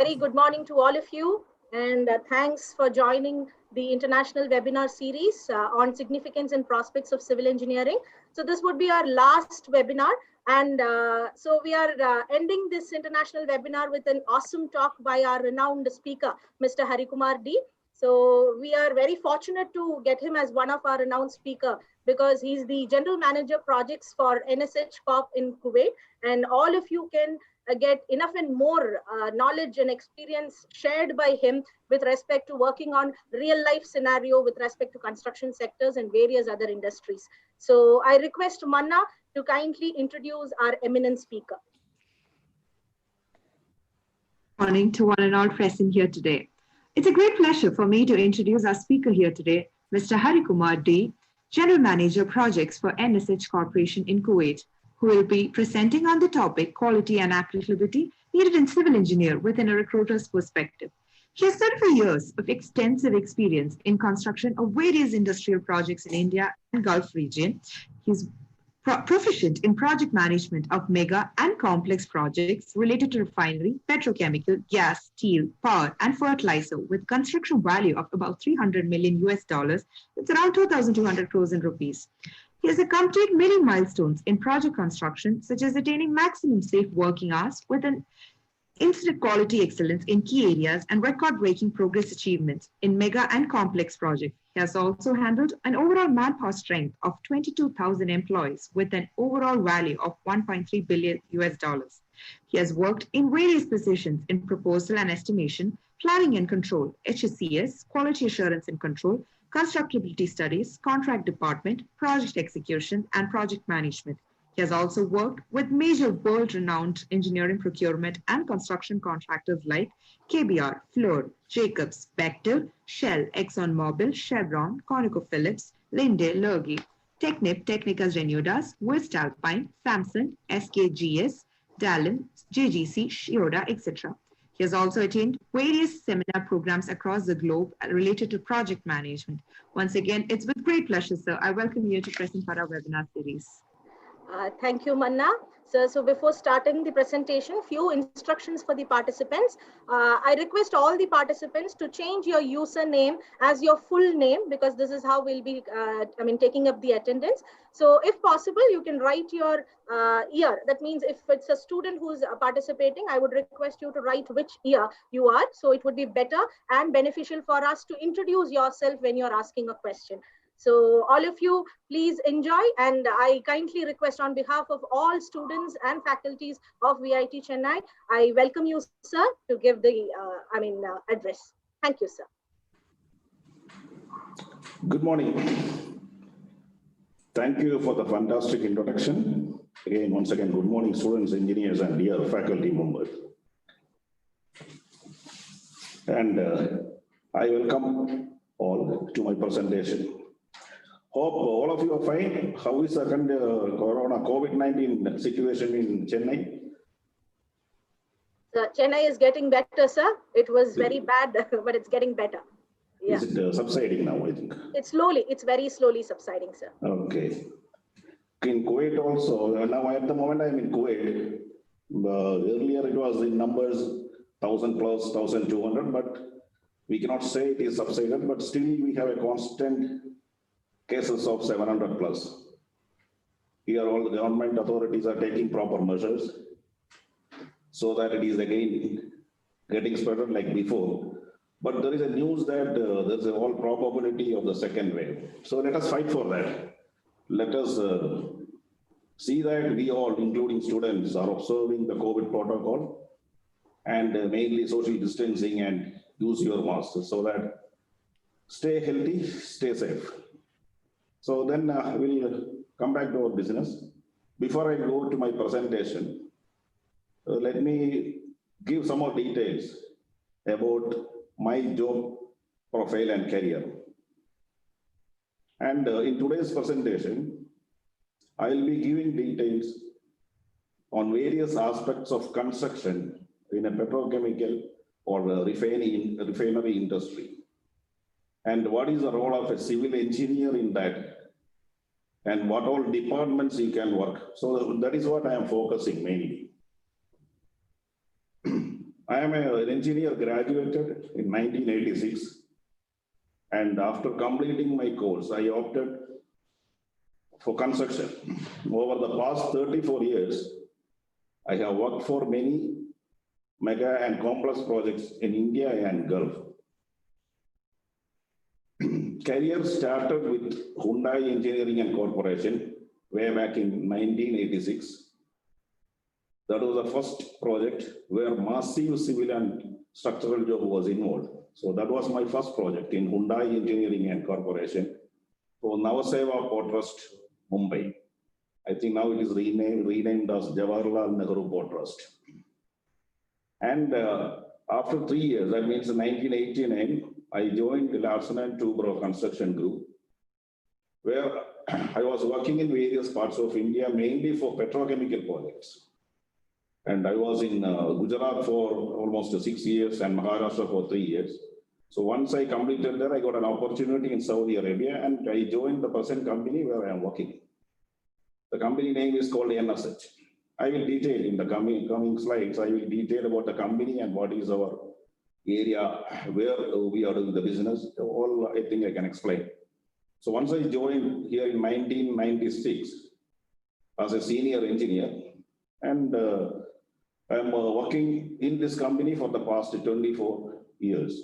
very good morning to all of you, and thanks for joining the international webinar series on significance and prospects of civil engineering. So this would be our last webinar, and so we are ending this international webinar with an awesome talk by our renowned speaker, Mr. Harikumar D. So we are very fortunate to get him as one of our renowned speaker because he's the General Manager Projects for NSH Corp in Kuwait, and all of you can get enough and more knowledge and experience shared by him with respect to working on real life scenario with respect to construction sectors and various other industries. So I request Manna to kindly introduce our eminent speaker. Good morning to one and all present here today. It's a great pleasure for me to introduce our speaker here today, Mr. Harikumar D, General Manager Projects for NSH Corporation in Kuwait, who will be presenting on the topic quality and applicability needed in civil engineer within a recruiter's perspective. He has 35 years of extensive experience in construction of various industrial projects in India and Gulf region. He's proficient in project management of mega and complex projects related to refinery, petrochemical, gas, steel, power, and fertilizer with construction value of about 300 million US dollars. It's around 2,200 crores in rupees. He has accomplished many milestones in project construction, such as attaining maximum safe working hours with an incident quality excellence in key areas and record-breaking progress achievements in mega and complex projects. He has also handled an overall manpower strength of 22,000 employees with an overall value of 1.3 billion US dollars. He has worked in various positions in proposal and estimation, planning and control, HSCS, quality assurance and control, constructability studies, contract department, project execution, and project management. He has also worked with major world-renowned engineering procurement and construction contractors like KBR, Fluor, Jacobs, Bechtel, Shell, ExxonMobil, Chevron, ConocoPhillips, Linde, Lurgi, Technip, Técnicas Reunidas, West Alpine, Samsung, SKGS, Dallin, JGC, Shioda, etc. He has also attained various seminar programs across the globe related to project management. Once again, it's with great pleasure, sir. I welcome you to present for our webinar series. Thank you, Manna. So before starting the presentation, few instructions for the participants. I request all the participants to change your username as your full name because this is how we'll be taking up the attendance. So if possible, you can write your year. That means if it's a student who's participating, I would request you to write which year you are. So it would be better and beneficial for us to introduce yourself when you're asking a question. So all of you, please enjoy, and I kindly request on behalf of all students and faculties of VIT Chennai, I welcome you, sir, to give the address. Thank you, sir. Good morning. Thank you for the fantastic introduction. Again, once again, good morning, students, engineers, and dear faculty members. And I welcome all to my presentation. Hope all of you are fine. How is the corona COVID-19 situation in Chennai? Chennai is getting better, sir. It was very bad, but it's getting better. Yeah. Is it subsiding now, I think? It's very slowly subsiding, sir. Okay. In Kuwait also, now at the moment I'm in Kuwait. Earlier it was in numbers 1,000 plus, 1,200, but we cannot say it is subsided, but still we have a constant cases of 700 plus. Here all the government authorities are taking proper measures so that it is again getting spread like before. But there is a news that there's a all probability of the second wave. So let us fight for that. Let us see that we all, including students, are observing the COVID protocol and mainly social distancing and use your mask so that stay healthy, stay safe. So then we'll come back to our business. Before I go to my presentation, let me give some more details about my job profile and career. And in today's presentation, I'll be giving details on various aspects of construction in a petrochemical or refinery industry. And what is the role of a civil engineer in that? And what all departments you can work. So that is what I am focusing mainly. I am an engineer graduated in 1986. And after completing my course, I opted for construction. Over the past 34 years, I have worked for many mega and complex projects in India and Gulf. Career started with Hyundai Engineering and Corporation way back in 1986. That was the first project where massive civil and structural job was involved. So that was my first project in Hyundai Engineering and Corporation for Navaseva Port Trust, Mumbai. I think now it is renamed as Jawaharlal Nehru Port Trust. And after 3 years, that means in 1989, I joined the Larsen & Toubro Construction Group, where I was working in various parts of India, mainly for petrochemical projects. And I was in Gujarat for almost 6 years and Maharashtra for 3 years. So once I completed that, I got an opportunity in Saudi Arabia and I joined the present company where I am working. The company name is called NSH. I will detail in the coming slides, I will detail about the company and what is our area, where we are doing the business. All I think I can explain. So once I joined here in 1996 as a senior engineer, and I'm working in this company for the past 24 years.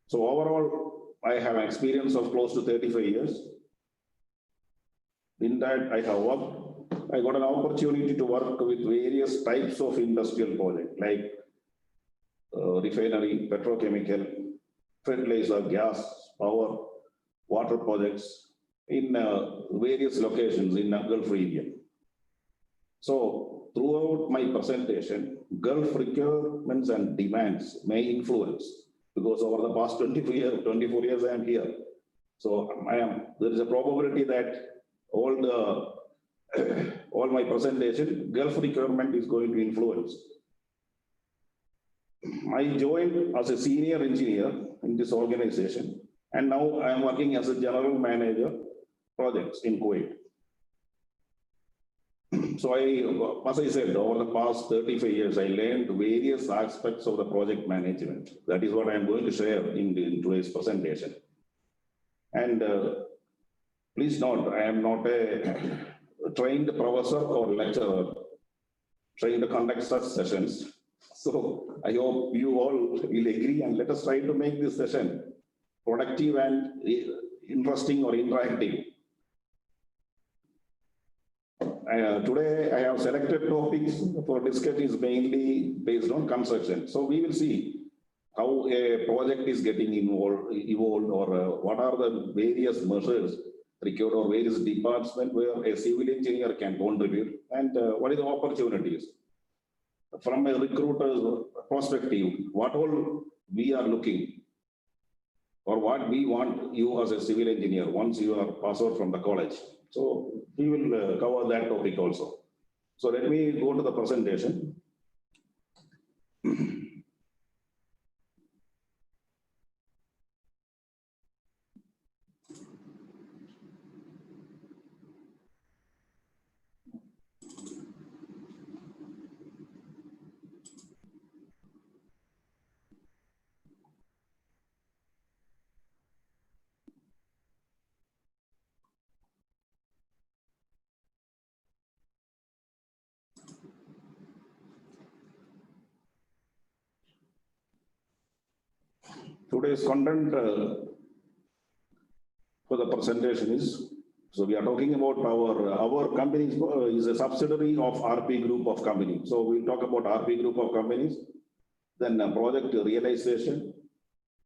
So overall, I have an experience of close to 35 years. In that, I got an opportunity to work with various types of industrial projects like refinery, petrochemical, fertilizer, gas, power, water projects in various locations in the Gulf region. So throughout my presentation, Gulf requirements and demands may influence because over the past 24 years I am here. So there is a probability that all my presentation, Gulf requirement is going to influence. I joined as a senior engineer in this organization, and now I am working as a general manager projects in Kuwait. So as I said, over the past 35 years, I learned various aspects of the project management. That is what I am going to share in today's presentation. And please note, I am not a trained professor or lecturer trained to conduct such sessions. So I hope you all will agree and let us try to make this session productive and interesting or interactive. Today I have selected topics for discussion is mainly based on construction. So we will see how a project is getting evolved or what are the various measures required or various departments where a civil engineer can contribute and what is the opportunities. From a recruiter's perspective, what all we are looking or what we want you as a civil engineer once you are passed out from the college. So we will cover that topic also. So let me go to the presentation. Today's content for the presentation is, so we are talking about our company is a subsidiary of RP Group of companies. So we'll talk about RP Group of companies, then project realization,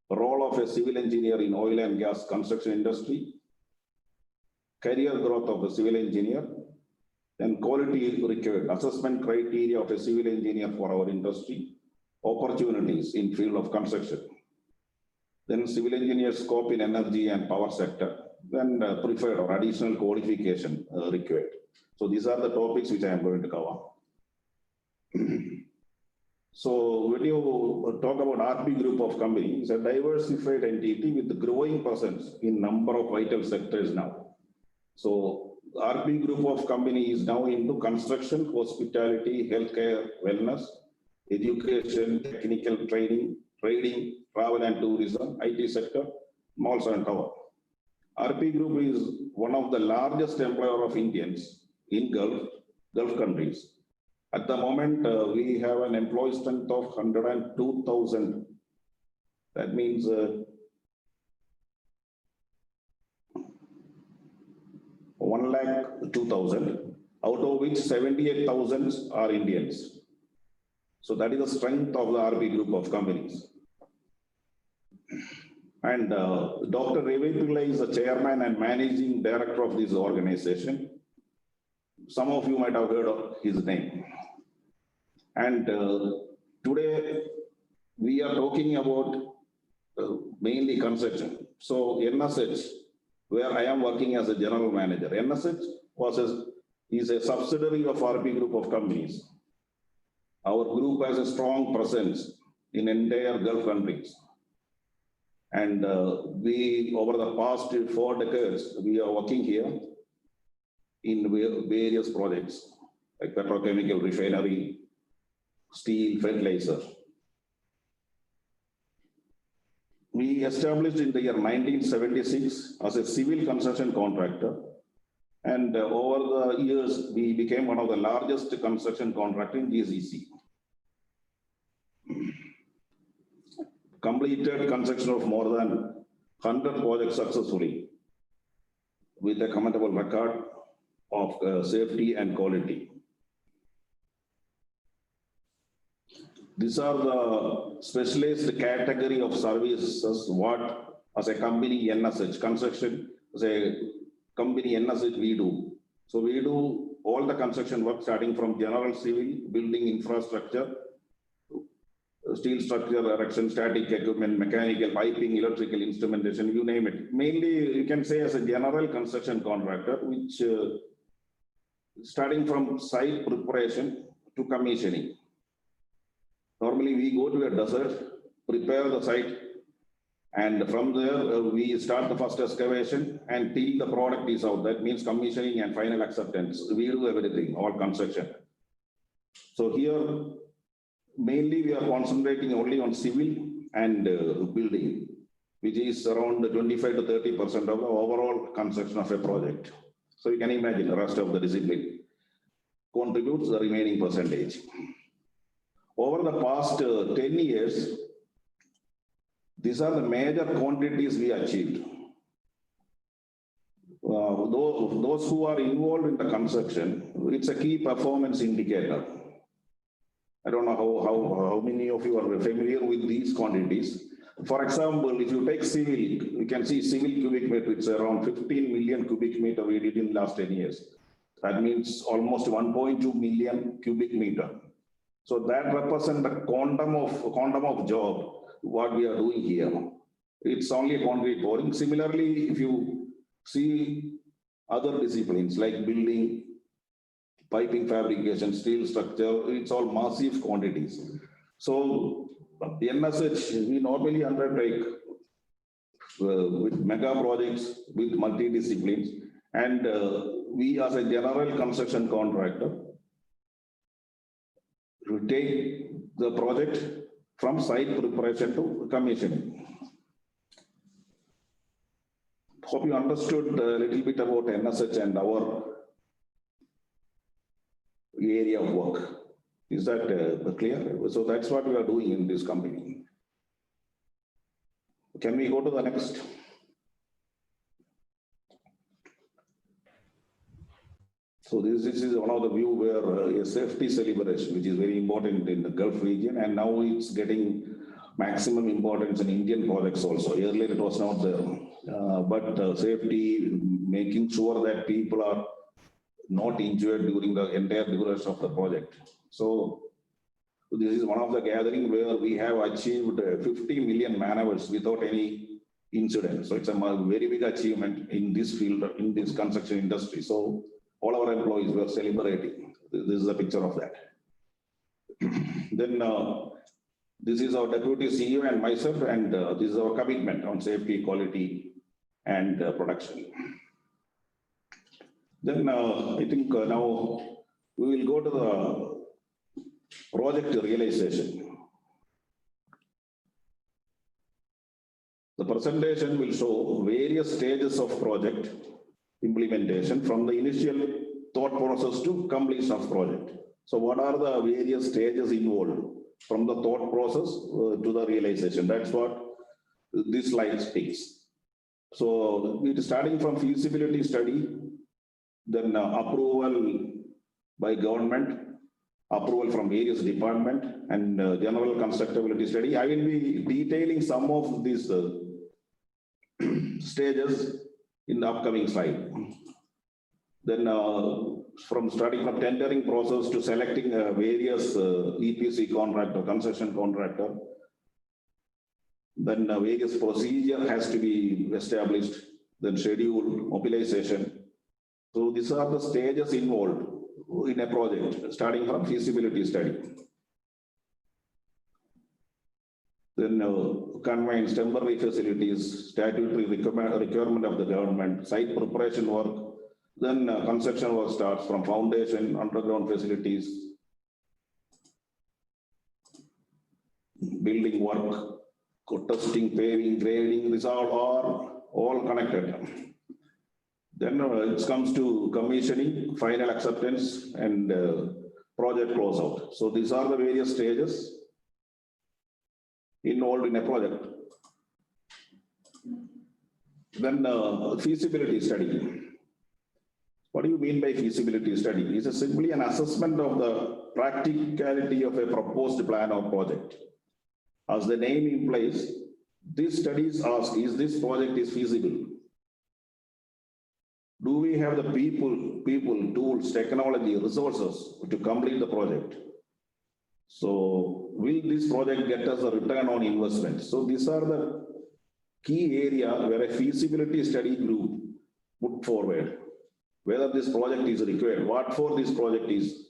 role of a civil engineer in oil and gas construction industry, career growth of a civil engineer, then quality required, assessment criteria of a civil engineer for our industry, opportunities in field of construction. Then civil engineer scope in energy and power sector, then preferred or additional qualification required. So these are the topics which I am going to cover. So when you talk about RP Group of companies, it's a diversified entity with growing presence in number of vital sectors now. So RP Group of companies is now into construction, hospitality, healthcare, wellness, education, technical training, trading, travel and tourism, IT sector, malls and tower. RP Group is one of the largest employer of Indians in Gulf countries. At the moment, we have an employee strength of 102,000. That means 102,000, out of which 78,000 are Indians. So that is the strength of the RP Group of companies. And Dr. Revi Pillai is the chairman and managing director of this organization. Some of you might have heard of his name. And today we are talking about mainly construction. So NSH, where I am working as a general manager, NSH is a subsidiary of RP Group of companies. Our group has a strong presence in entire Gulf countries. And we, over the past 4 decades, we are working here in various projects like petrochemical refinery, steel, fertilizer. We established in the year 1976 as a civil construction contractor. And over the years, we became one of the largest construction contractor in GCC. Completed construction of more than 100 projects successfully with a commendable record of safety and quality. These are the specialized category of services what as a company NSH, construction as a company NSH we do. So we do all the construction work starting from general civil, building infrastructure, steel structure, erection, static equipment, mechanical, piping, electrical instrumentation, you name it. Mainly you can say as a general construction contractor, which starting from site preparation to commissioning. Normally we go to a desert, prepare the site, and from there we start the first excavation and till the product is out. That means commissioning and final acceptance. We do everything, all construction. So here, mainly we are concentrating only on civil and building, which is around 25 to 30% of the overall construction of a project. So you can imagine the rest of the discipline contributes the remaining percentage. Over the past 10 years, these are the major quantities we achieved. Those who are involved in the construction, it's a key performance indicator. I don't know how many of you are familiar with these quantities. For example, if you take civil, you can see civil cubic meter, it's around 15 million cubic meter we did in the last 10 years. That means almost 1.2 million cubic meter. So that represents the quantum of job, what we are doing here. It's only a concrete pouring. Similarly, if you see other disciplines like building, piping fabrication, steel structure, it's all massive quantities. So the NSH, we normally undertake with mega projects, with multi-disciplines, and we as a general construction contractor, we take the project from site preparation to commissioning. Hope you understood a little bit about NSH and our area of work. Is that clear? So that's what we are doing in this company. Can we go to the next? So this is one of the view where a safety celebration, which is very important in the Gulf region, and now it's getting maximum importance in Indian projects also. Earlier it was not there, but safety, making sure that people are not injured during the entire duration of the project. So this is one of the gathering where we have achieved 50 million man hours without any incident. So it's a very big achievement in this field, in this construction industry. So all our employees were celebrating. This is a picture of that. Then this is our deputy CEO and myself, and this is our commitment on safety, quality, and production. Then I think now we will go to the project realization. The presentation will show various stages of project implementation from the initial thought process to completion of project. So what are the various stages involved from the thought process to the realization? That's what this slide speaks. So it is starting from feasibility study, then approval by government, approval from various department, and general constructability study. I will be detailing some of these stages in the upcoming slide. Then from starting from tendering process to selecting various EPC contractor, construction contractor, then various procedure has to be established, then schedule, mobilization. So these are the stages involved in a project, starting from feasibility study. Then conveyances, temporary facilities, statutory requirement of the government, site preparation work, then construction work starts from foundation, underground facilities, building work, testing, paving, grading, these are all connected. Then it comes to commissioning, final acceptance, and project closeout. So these are the various stages involved in a project. Then feasibility study. What do you mean by feasibility study? It's simply an assessment of the practicality of a proposed plan or project. As the name implies, these studies ask, is this project is feasible? Do we have the people, tools, technology, resources to complete the project? So will this project get us a return on investment? So these are the key area where a feasibility study group put forward, whether this project is required, what for this project is.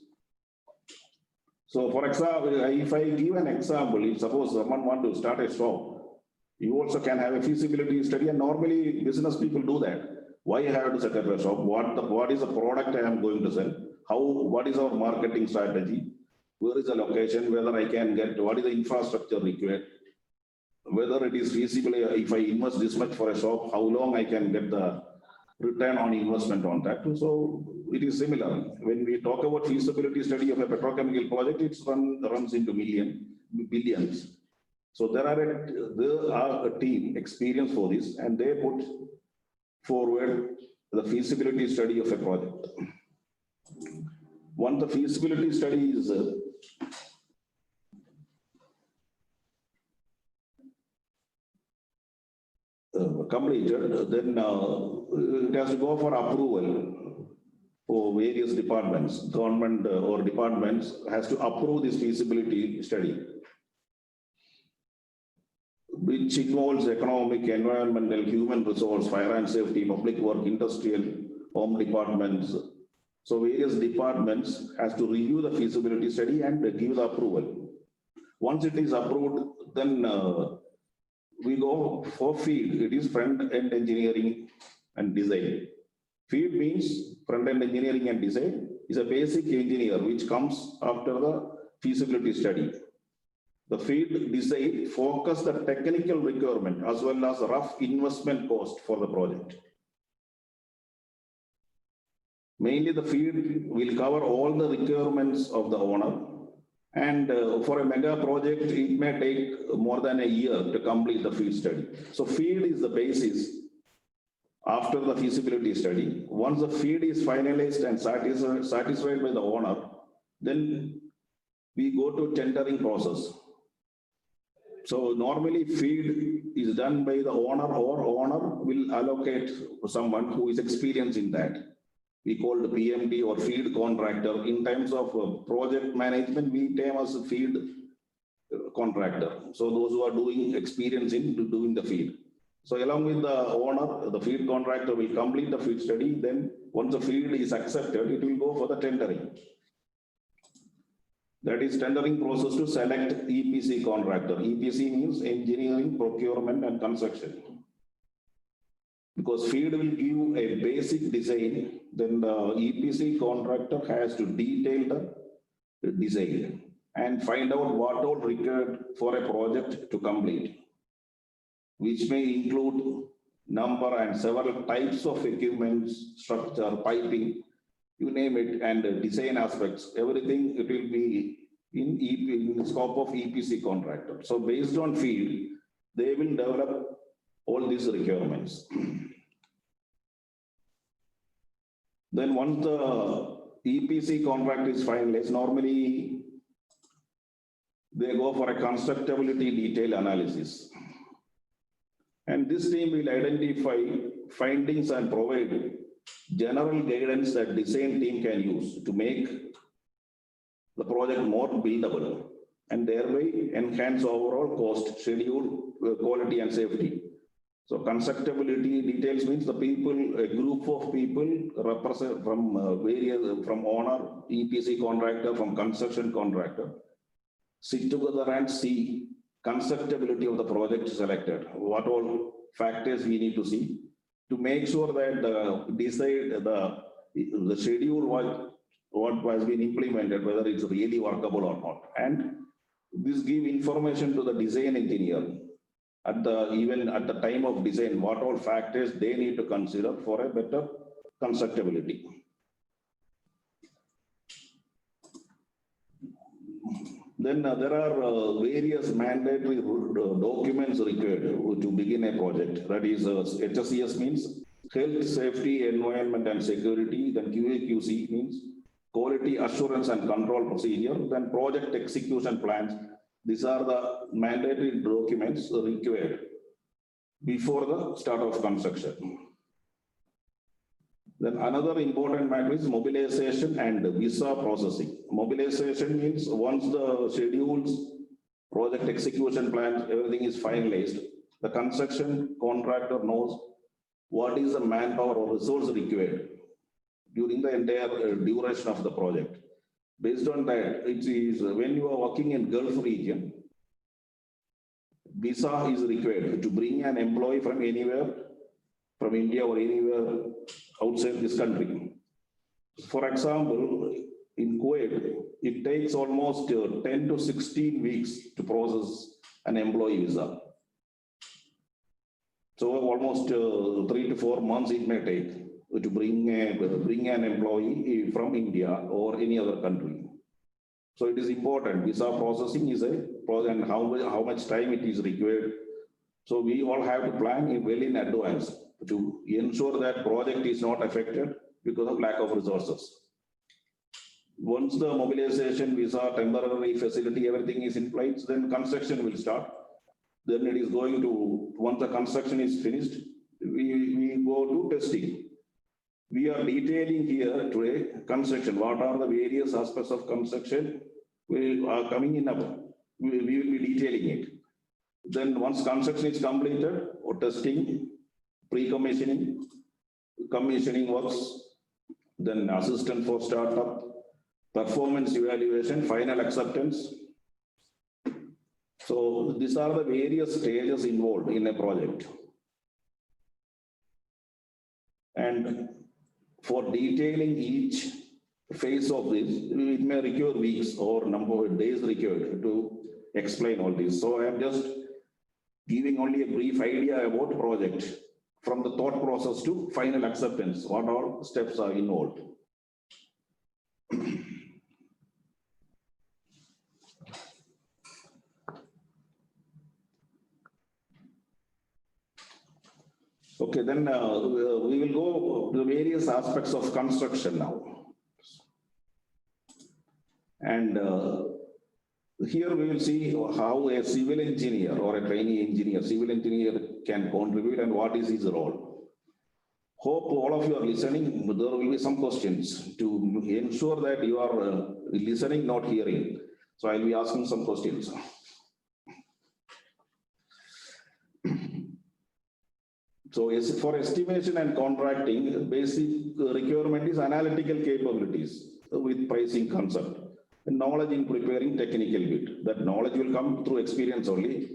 So for example, if I give an example, if suppose someone want to start a shop, you also can have a feasibility study, and normally business people do that. Why I have to set up a shop? What is the product I am going to sell? What is our marketing strategy? Where is the location? Whether I can get, what is the infrastructure required? Whether it is feasible, if I invest this much for a shop, how long I can get the return on investment on that. So it is similar. When we talk about feasibility study of a petrochemical project, it runs into billions. So there are a team experienced for this, and they put forward the feasibility study of a project. Once the feasibility study is completed, then it has to go for approval for various departments. Government or departments has to approve this feasibility study, which involves economic, environmental, human resource, fire and safety, public work, industrial, home departments. So various departments has to review the feasibility study and give the approval. Once it is approved, then we go for FEED. It is front-end engineering and design. FEED means front-end engineering and design is a basic engineer which comes after the feasibility study. The FEED design focus the technical requirement as well as rough investment cost for the project. Mainly the FEED will cover all the requirements of the owner, and for a mega project, it may take more than a year to complete the FEED study. So FEED is the basis after the feasibility study. Once the FEED is finalized and satisfied by the owner, then we go to tendering process. So normally FEED is done by the owner, or owner will allocate someone who is experienced in that. We call the PMD or FEED contractor. In terms of project management, we term as a FEED contractor. So those who are doing experience in doing the FEED. So along with the owner, the FEED contractor will complete the FEED study. Then once the FEED is accepted, it will go for the tendering. That is tendering process to select EPC contractor. EPC means engineering, procurement, and construction. Because FEED will give a basic design, then the EPC contractor has to detail the design. and find out what all required for a project to complete, which may include number and several types of equipment, structure, piping, you name it, and design aspects, everything it will be in the scope of EPC contractor. So based on field, they will develop all these requirements. Then once the EPC contract is finalized, normally they go for a constructability detail analysis. And this team will identify findings and provide general guidance that design team can use to make the project more buildable and thereby enhance overall cost, schedule, quality, and safety. So constructability details means the people, a group of people represent from from owner, EPC contractor, from construction contractor, sit together and see constructability of the project selected, what all factors we need to see to make sure that the schedule what has been implemented, whether it's really workable or not. And this give information to the design engineer even at the time of design, what all factors they need to consider for a better constructability. Then there are various mandatory documents required to begin a project. That is, HSES means health, safety, environment, and security. Then QA/QC means quality assurance and control procedure. Then project execution plans. These are the mandatory documents required before the start of construction. Then another important matter is mobilization and visa processing. Mobilization means once the schedules, project execution plans, everything is finalized, the construction contractor knows what is the manpower or resource required during the entire duration of the project. Based on that, it is when you are working in Gulf region, visa is required to bring an employee from anywhere, from India or anywhere outside this country. For example, in Kuwait, it takes almost 10 to 16 weeks to process an employee visa. So almost 3 to 4 months it may take to bring an employee from India or any other country. So it is important. Visa processing is and how much time it is required. So we all have to plan well in advance to ensure that project is not affected because of lack of resources. Once the mobilization, visa, temporary facility, everything is in place, then construction will start. Then it is going to, once the construction is finished, we go to testing. We are detailing here today construction. What are the various aspects of construction? We are coming in up. We will be detailing it. Then once construction is completed, or testing, pre-commissioning, commissioning works, then assistance for startup, performance evaluation, final acceptance. So these are the various stages involved in a project. And for detailing each phase of this, it may require weeks or number of days required to explain all this. So I am just giving only a brief idea about project from the thought process to final acceptance, what all steps are involved. Okay, then we will go to the various aspects of construction now. And here we will see how a civil engineer or a trainee engineer, civil engineer can contribute and what is his role. Hope all of you are listening. There will be some questions to ensure that you are listening, not hearing. So I'll be asking some questions. So for estimation and contracting, basic requirement is analytical capabilities with pricing concept. And knowledge in preparing technical bid. That knowledge will come through experience only.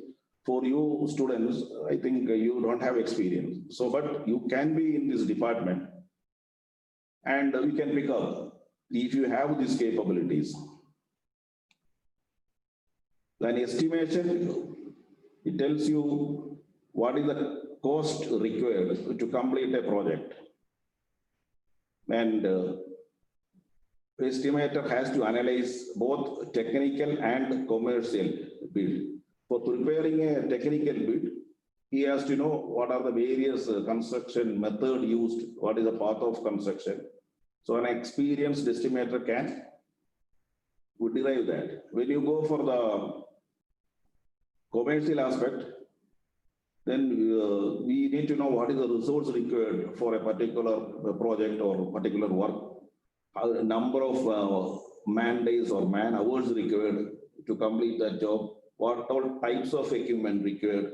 For you students, I think you don't have experience. So, but you can be in this department and you can pick up if you have these capabilities. Then estimation, it tells you what is the cost required to complete a project. And estimator has to analyze both technical and commercial bid. For preparing a technical bid, he has to know what are the various construction method used, what is the path of construction. So an experienced estimator can derive that. When you go for the commercial aspect, then we need to know what is the resource required for a particular project or particular work, a number of man days or man hours required to complete that job, what all types of equipment required.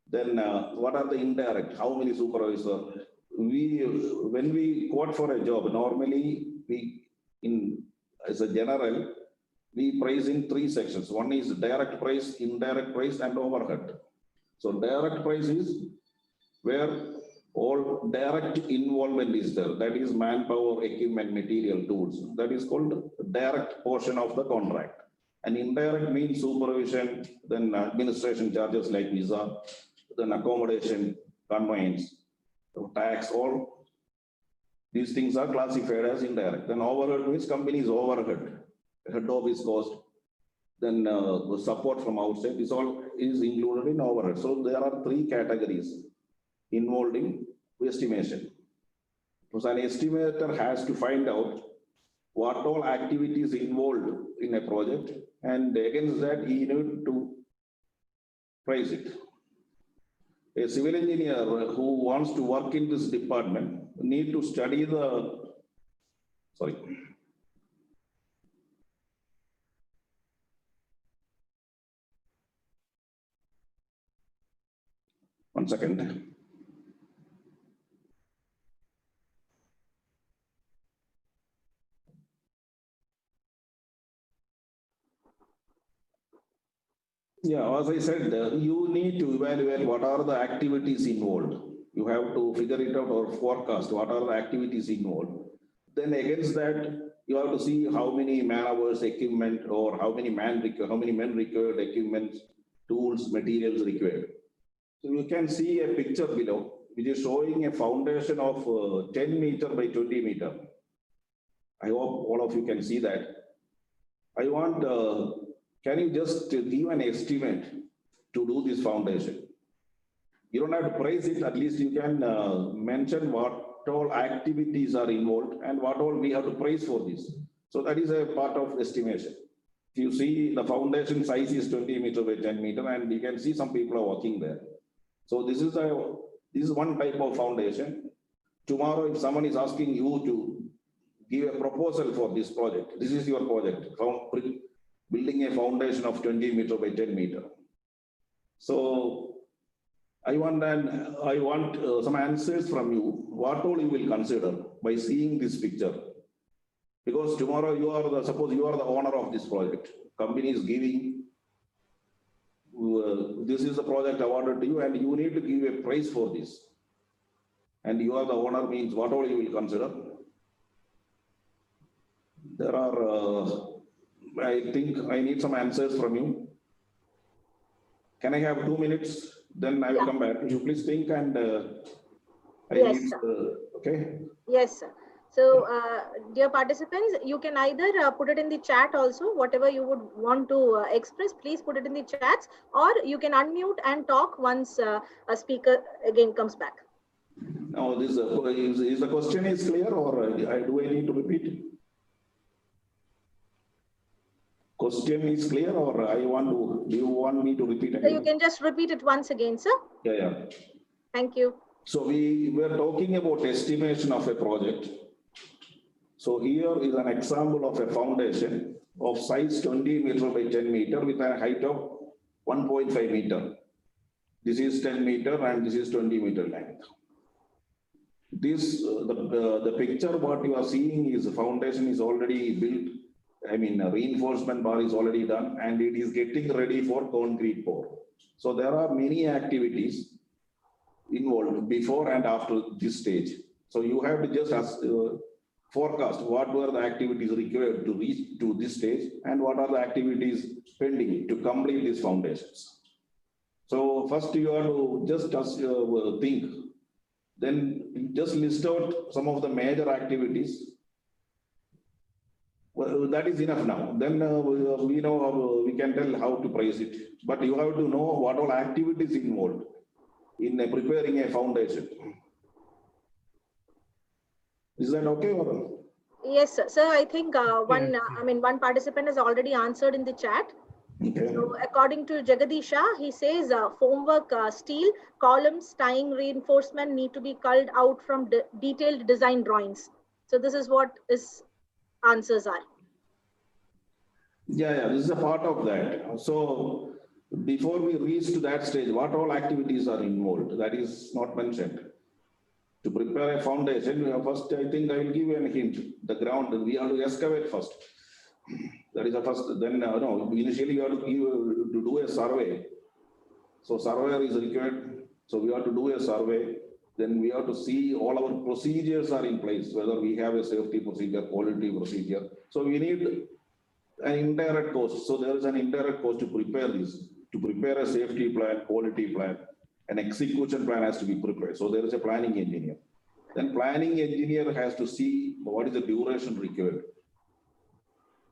Then what are the indirect, how many supervisors? When we quote for a job, normally as a general, we price in three sections. One is direct price, indirect price, and overhead. So direct price is where all direct involvement is there. That is manpower, equipment, material, tools. That is called direct portion of the contract. And indirect means supervision, then administration charges like visa, then accommodation, conveyance, tax, all these things are classified as indirect. Then overhead means company's overhead, head office cost, then the support from outside, this all is included in overhead. So there are three categories involved in estimation. So an estimator has to find out what all activities involved in a project, and against that he need to price it. A civil engineer who wants to work in this department need to study the, sorry. One second. Yeah, as I said, you need to evaluate what are the activities involved. You have to figure it out or forecast what are the activities involved. Then against that, you have to see how many man hours, equipment, or how many men required, equipment, tools, materials required. So you can see a picture below, which is showing a foundation of 10 meter by 20 meter. I hope all of you can see that. I want, can you just give an estimate to do this foundation? You don't have to price it, at least you can mention what all activities are involved and what all we have to price for this. So that is a part of estimation. If you see the foundation size is 20 meter by 10 meter, and you can see some people are working there. So this is one type of foundation. Tomorrow, if someone is asking you to give a proposal for this project, this is your project, building a foundation of 20 meter by 10 meter. So I want some answers from you. What all you will consider by seeing this picture? Because tomorrow suppose you are the owner of this project. Company is giving, this is the project awarded to you, and you need to give a price for this. And you are the owner means what all you will consider? There are, I think I need some answers from you. Can I have 2 minutes? Then I will come back. You please think, and Yes, sir. Okay. Yes, sir. So, dear participants, you can either put it in the chat also, whatever you would want to express, please put it in the chats, or you can unmute and talk once a speaker again comes back. Now, is the question is clear, or do I need to repeat it? Question is clear, or do you want me to repeat again? So you can just repeat it once again, sir. Yeah. Thank you. So we were talking about estimation of a project. So here is an example of a foundation of size 20 meter by 10 meter with a height of 1.5 meter. This is 10 meter and this is 20 meter length. This, the picture what you are seeing is the foundation is already built. I mean, a reinforcement bar is already done and it is getting ready for concrete pour. So there are many activities involved before and after this stage. So you have to just forecast what were the activities required to reach to this stage and what are the activities pending to complete these foundations. So first you have to just think, then just list out some of the major activities. Well, that is enough now. Then we know we can tell how to price it. But you have to know what all activities involved in preparing a foundation. Is that okay? Or? Yes, sir. So I think one participant has already answered in the chat. Okay. So according to Jagadisha, he says formwork, steel, columns, tying reinforcement need to be culled out from detailed design drawings. So this is what his answers are. Yeah, this is a part of that. So before we reach to that stage, what all activities are involved? That is not mentioned. To prepare a foundation, first I think I will give you a hint. The ground, we have to excavate first. That is the first. Then initially you have to do a survey. So surveyor is required. So we have to do a survey. Then we have to see all our procedures are in place, whether we have a safety procedure, quality procedure. So we need an indirect cost. So there is an indirect cost to prepare this, to prepare a safety plan, quality plan, an execution plan has to be prepared. So there is a planning engineer. Then planning engineer has to see what is the duration required.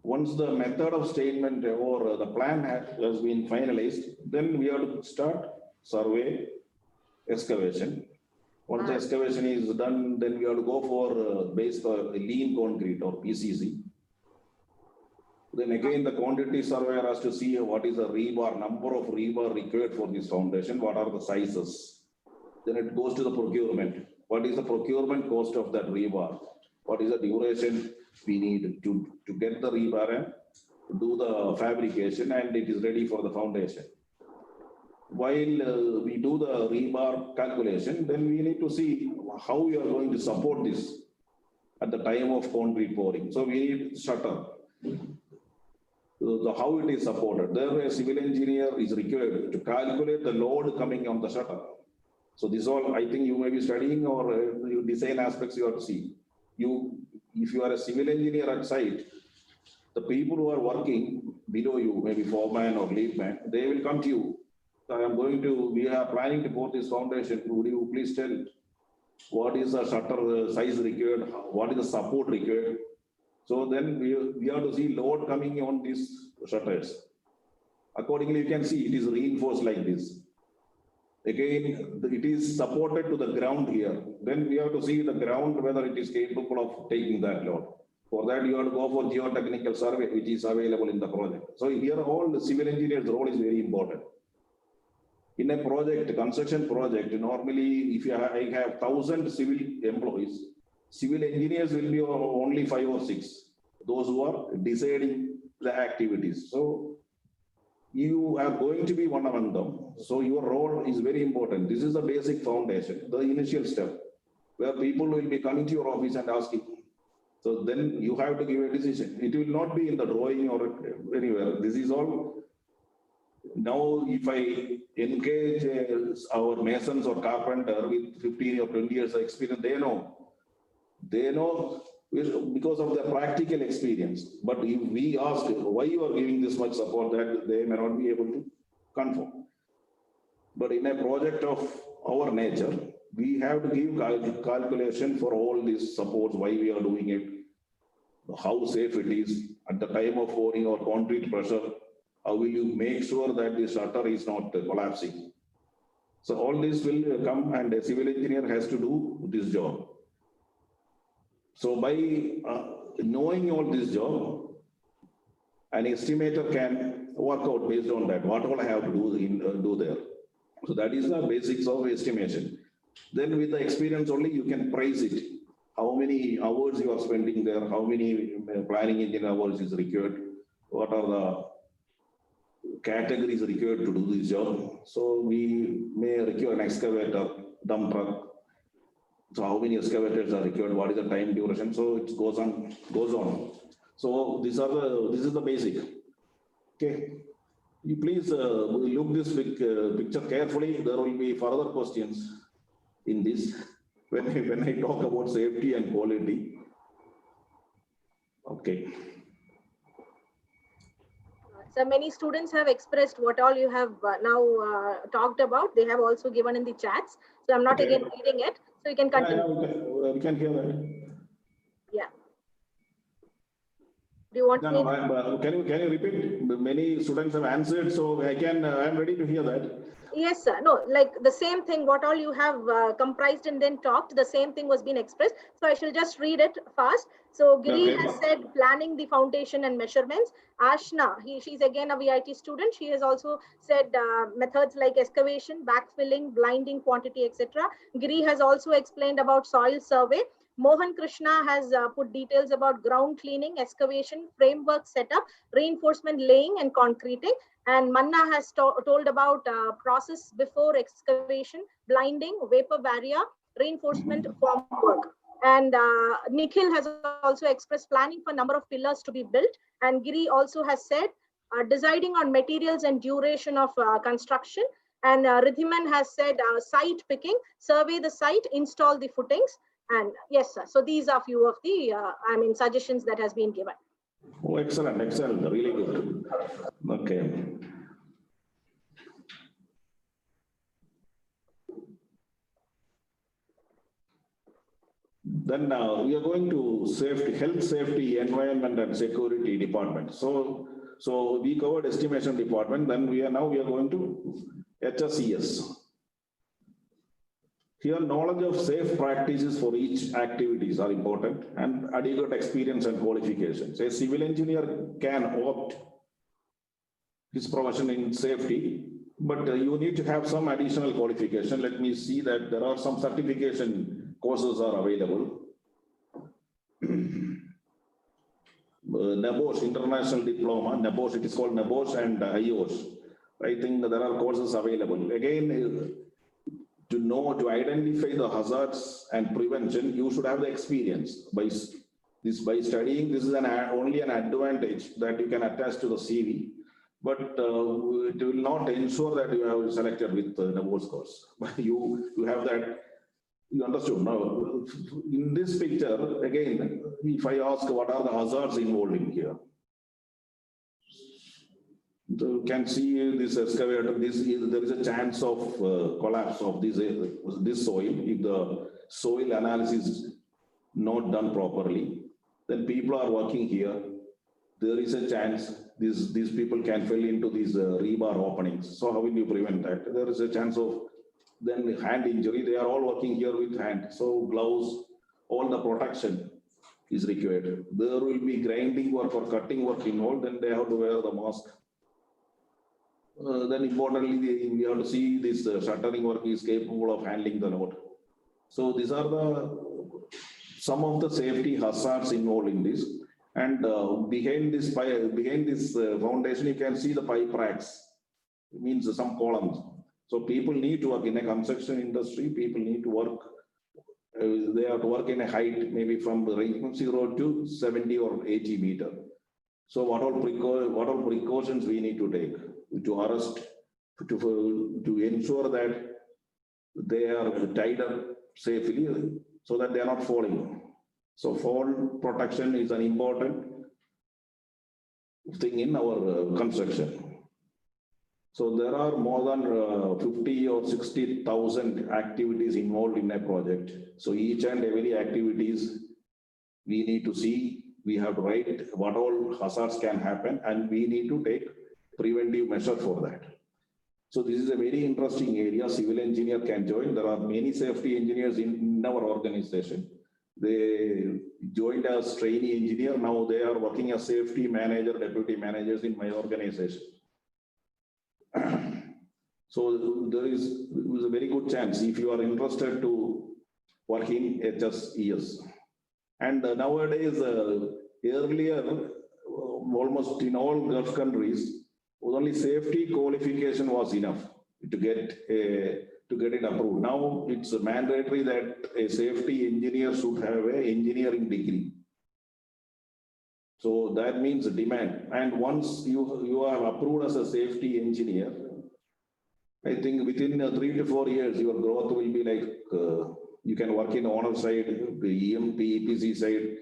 Once the method of statement or the plan has been finalized, then we have to start survey, excavation. Once the excavation is done, then we have to go for based on lean concrete or PCC. Then again, the quantity surveyor has to see what is the rebar, number of rebar required for this foundation, what are the sizes. Then it goes to the procurement. What is the procurement cost of that rebar? What is the duration we need to get the rebar and do the fabrication, and it is ready for the foundation. While we do the rebar calculation, then we need to see how we are going to support this at the time of concrete pouring. So we need shutter. How it is supported. There a civil engineer is required to calculate the load coming on the shutter. So this all, I think you may be studying or you design aspects you have to see. If you are a civil engineer at site, the people who are working below you, maybe foreman or lead man, they will come to you. We are planning to pour this foundation. Would you please tell what is the shutter size required? What is the support required? So then we have to see load coming on these shutters. Accordingly, you can see it is reinforced like this. Again, it is supported to the ground here. Then we have to see the ground, whether it is capable of taking that load. For that, you have to go for geotechnical survey, which is available in the project. So here, all the civil engineer's role is very important. In a project, construction project, normally, if I have 1,000 civil employees, civil engineers will be only 5 or 6, those who are deciding the activities. So you are going to be one among them. So your role is very important. This is the basic foundation, the initial step, where people will be coming to your office and asking. So then you have to give a decision. It will not be in the drawing or anywhere. This is all. Now, if I engage our masons or carpenter with 15 or 20 years of experience, they know because of their practical experience. But if we ask why you are giving this much support, that they may not be able to confirm. But in a project of our nature, we have to give calculation for all these supports, why we are doing it, how safe it is at the time of pouring or concrete pressure. How will you make sure that the shutter is not collapsing? So all this will come, and a civil engineer has to do this job. So by knowing all this job, an estimator can work out based on that, what all I have to do there. So that is the basics of estimation. Then with the experience only, you can price it. How many hours you are spending there, how many planning engineer hours is required, what are the categories required to do this job. So we may require an excavator, dump truck. So how many excavators are required? What is the time duration? So it goes on. So this is the basic. Okay. You please look this picture carefully. There will be further questions in this when I talk about safety and quality. Okay. So many students have expressed what all you have now talked about. They have also given in the chats. So I'm not Okay. again reading it. So you can continue. We can hear that. Yeah. Do you want No, me? can you repeat? Many students have answered, so I am ready to hear that. Yes, sir. No, like the same thing, what all you have comprised and then talked, the same thing was being expressed. So I shall just read it fast. So Giri Okay. has said planning the foundation and measurements. Ashna, she's again a VIT student. She has also said methods like excavation, backfilling, blinding quantity, etc. Giri has also explained about soil survey. Mohan Krishna has put details about ground cleaning, excavation, framework setup, reinforcement laying and concreting. And Manna has told about process before excavation, blinding, vapor barrier, reinforcement formwork. And Nikhil has also expressed planning for number of pillars to be built. And Giri also has said deciding on materials and duration of construction. And Ridhiman has said site picking, survey the site, install the footings. And yes, sir. So these are few of the, suggestions that has been given. Oh, excellent, really good. Okay. Then we are going to health, safety, environment, and security department. So we covered estimation department. Then we are going to HSES. Here, knowledge of safe practices for each activities are important, and adequate experience and qualifications. A civil engineer can opt his profession in safety, but you need to have some additional qualification. Let me see that there are some certification courses are available. NABOSH, International Diploma, NABOSH, it is called NABOSH and IOSH. I think there are courses available. Again, to identify the hazards and prevention, you should have the experience. By studying, this is only an advantage that you can attach to the CV, but it will not ensure that you have selected with the NABOSH course. you have that. You understood? Now, in this picture, again, if I ask what are the hazards involved in here, you can see this excavator. There is a chance of collapse of this soil if the soil analysis is not done properly. Then people are working here. There is a chance these people can fall into these rebar openings. So how will you prevent that? There is a chance of then hand injury. They are all working here with hand. So gloves, all the protection is required. There will be grinding work or cutting work involved. Then they have to wear the mask. Then importantly, we have to see this shuttering work is capable of handling the load. So these are some of the safety hazards involved in this. And behind this foundation, you can see the pipe racks. It means some columns. So people need to work in a construction industry. People need to work. They have to work in a height maybe from 0 to 70 or 80 meter. So what all precautions we need to take to arrest, to ensure that they are tied up safely so that they are not falling. So fall protection is an important thing in our construction. So there are more than 50 or 60,000 activities involved in a project. So each and every activities we need to see. We have to write what all hazards can happen, and we need to take preventive measure for that. So this is a very interesting area. Civil engineer can join. There are many safety engineers in our organization. They joined as trainee engineer. Now they are working as safety manager, deputy managers in my organization. So there is a very good chance if you are interested to work in HSES. And nowadays, earlier, almost in all Gulf countries, only safety qualification was enough to get it approved. Now it's mandatory that a safety engineer should have an engineering degree. So that means demand. And once you are approved as a safety engineer, I think within 3 to 4 years, your growth will be like you can work in owner side, the EMP, EPC side.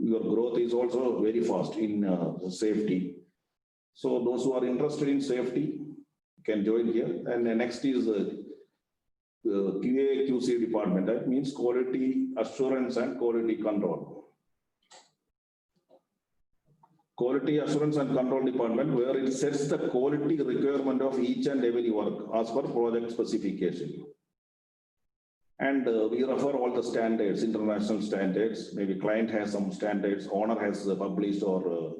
your growth is also very fast in safety. So those who are interested in safety can join here. And the next is QA QC department. That means quality assurance and quality control. Quality assurance and control department, where it sets the quality requirement of each and every work as per project specification. And we refer all the standards, international standards. Maybe client has some standards, owner has published, or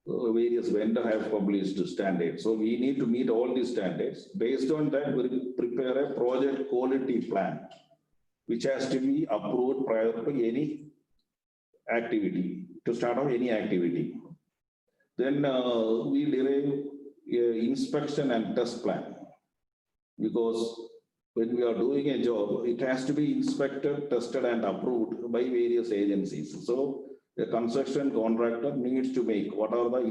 various vendor have published standards. So we need to meet all these standards. Based on that, we prepare a project quality plan, which has to be approved prior to any activity, to start off any activity. Then we derive inspection and test plan, because when we are doing a job, it has to be inspected, tested, and approved by various agencies. So the construction contractor needs to make what are the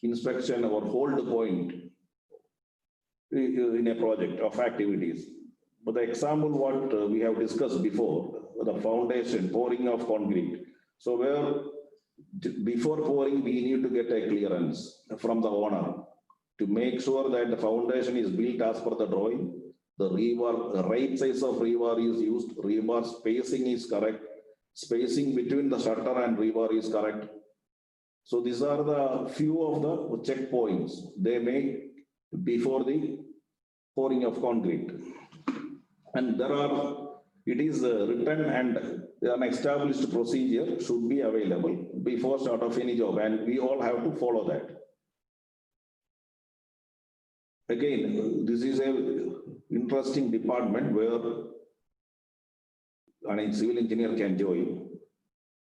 inspection or hold point in a project of activities. But the example what we have discussed before, the foundation, pouring of concrete. So where before pouring, we need to get a clearance from the owner to make sure that the foundation is built as per the drawing. The rebar, the right size of rebar is used, rebar spacing is correct, spacing between the shutter and rebar is correct. So these are the few of the checkpoints they make before the pouring of concrete. And there are, it is written and an established procedure should be available before start of any job, and we all have to follow that. Again, this is a interesting department where a civil engineer can join.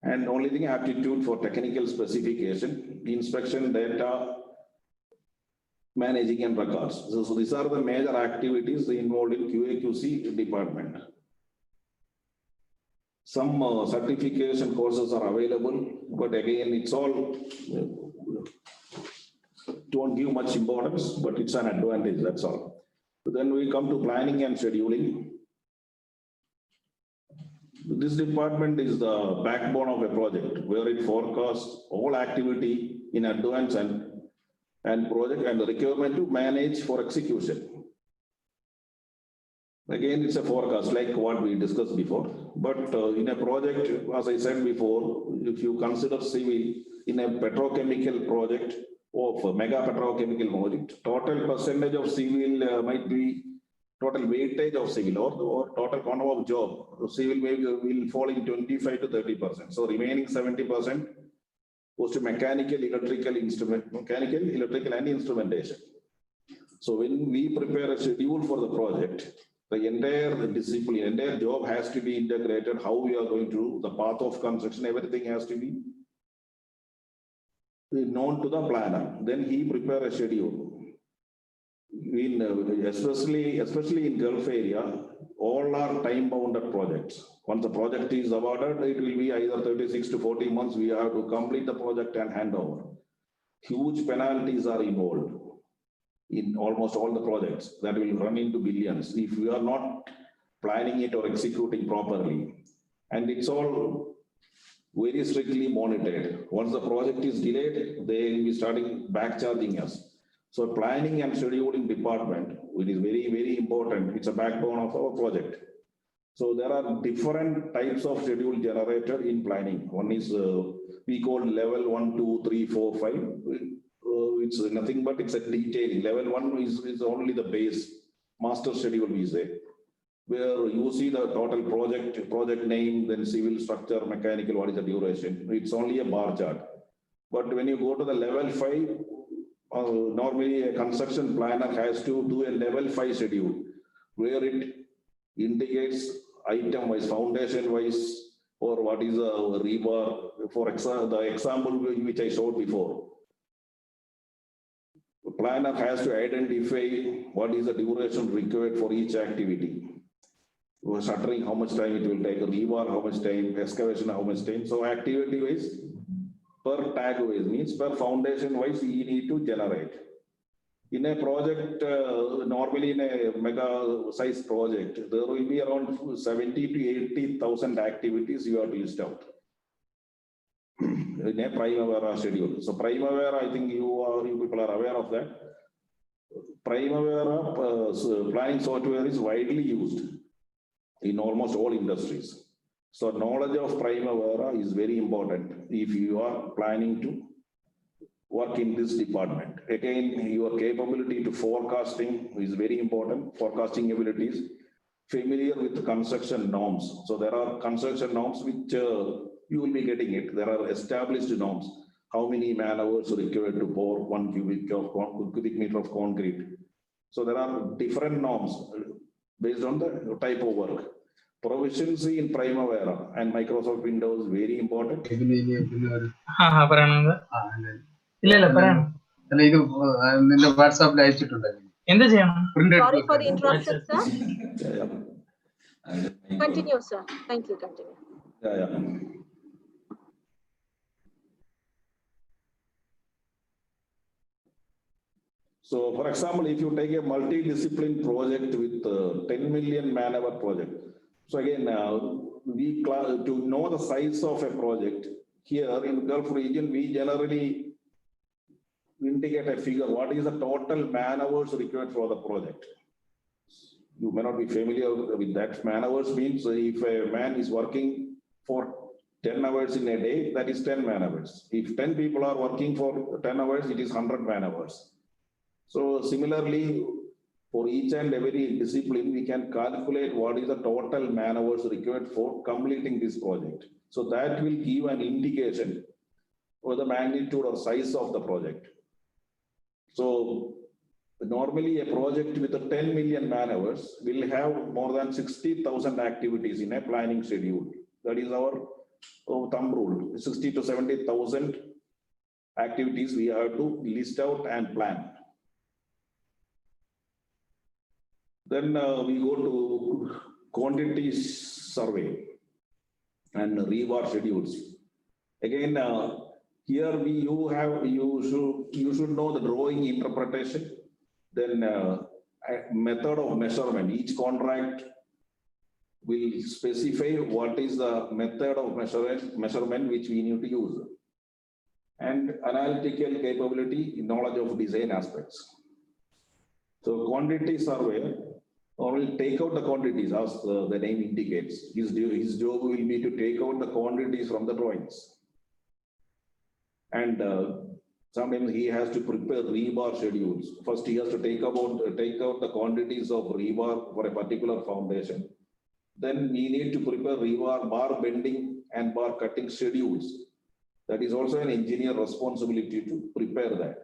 And only thing, aptitude for technical specification, inspection, data, managing and records. So these are the major activities involved in QA/QC department. Some certification courses are available, but again, it's all don't give much importance, but it's an advantage, that's all. Then we come to planning and scheduling. This department is the backbone of a project where it forecasts all activity in advance and project and the requirement to manage for execution. Again, it's a forecast like what we discussed before. But in a project, as I said before, if you consider civil in a petrochemical project or mega petrochemical project, total percentage of civil might be total weightage of civil or total quantum of job. Civil will fall in 25 to 30%. So remaining 70% goes to mechanical, electrical, and instrumentation. So when we prepare a schedule for the project, the entire discipline, entire job has to be integrated, how we are going to do, the path of construction, everything has to be known to the planner. Then he prepare a schedule. Especially in Gulf area, all are time-bounded projects. Once the project is awarded, it will be either 36 to 40 months. We have to complete the project and hand over. Huge penalties are involved in almost all the projects that will run into billions if we are not planning it or executing properly. And it's all very strictly monitored. Once the project is delayed, they will be starting back charging us. So planning and scheduling department, which is very, very important. It's a backbone of our project. So there are different types of schedule generated in planning. One is we call level 1, 2, 3, 4, 5. It's nothing but it's a detailing. Level 1 is only the base, master schedule we say, where you see the total project name, then civil structure, mechanical, what is the duration. It's only a bar chart. But when you go to the level 5, normally a construction planner has to do a level 5 schedule, where it indicates item-wise, foundation-wise, or what is a rebar. For example, the example which I showed before. The planner has to identify what is the duration required for each activity. Shuttering, how much time it will take, rebar, how much time, excavation, how much time. So activity-wise, per tag wise means per foundation wise, we need to generate. In a project, normally in a mega size project, there will be around 70 to 80,000 activities you have to list out. in a Primavera schedule. So Primavera, I think you people are aware of that. Primavera planning software is widely used in almost all industries. So knowledge of Primavera is very important if you are planning to work in this department. Again, your capability to forecasting is very important, forecasting abilities, familiar with construction norms. So there are construction norms which you will be getting it. There are established norms. How many man hours required to pour 1 cubic meter of concrete. So there are different norms based on the type of work. Proficiency in Primavera and Microsoft Windows very important. Sorry for the interruption, sir. Continue, sir. Thank you. Continue. So, for example, if you take a multidiscipline project with 10 million man-hour project. So again, to know the size of a project here in Gulf region, we generally indicate a figure. What is the total man-hours required for the project? You may not be familiar with that. Man-hours means if a man is working for 10 hours in a day, that is 10 man-hours. If 10 people are working for 10 hours, it is 100 man-hours. So similarly, for each and every discipline, we can calculate what is the total man-hours required for completing this project. So that will give an indication of the magnitude or size of the project. So normally a project with 10 million man-hours will have more than 60,000 activities in a planning schedule. That is our thumb rule. 60 to 70,000 activities we have to list out and plan. Then we go to quantity survey and rebar schedules. Again, here you should know the drawing interpretation, then method of measurement. Each contract will specify what is the method of measurement which we need to use, and analytical capability, knowledge of design aspects. So quantity survey will take out the quantities as the name indicates. His job will be to take out the quantities from the drawings. And sometimes he has to prepare rebar schedules. First, he has to take out the quantities of rebar for a particular foundation. Then we need to prepare rebar bar bending and bar cutting schedules. That is also an engineer responsibility to prepare that.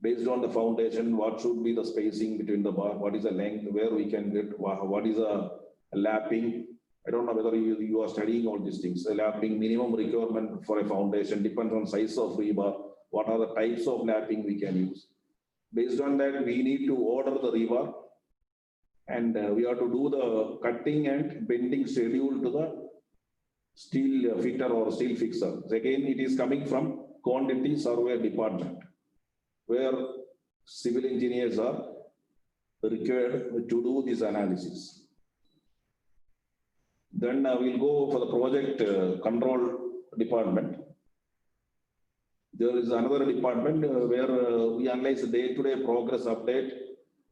Based on the foundation, what should be the spacing between the bar, what is the length, where we can get, what is a lapping. I don't know whether you are studying all these things. A lapping minimum requirement for a foundation depends on size of rebar. What are the types of lapping we can use? Based on that, we need to order the rebar, and we have to do the cutting and bending schedule to the steel fitter or steel fixer. Again, it is coming from quantity survey department, where civil engineers are required to do this analysis. Then we'll go for the project control department. There is another department where we analyze day-to-day progress update,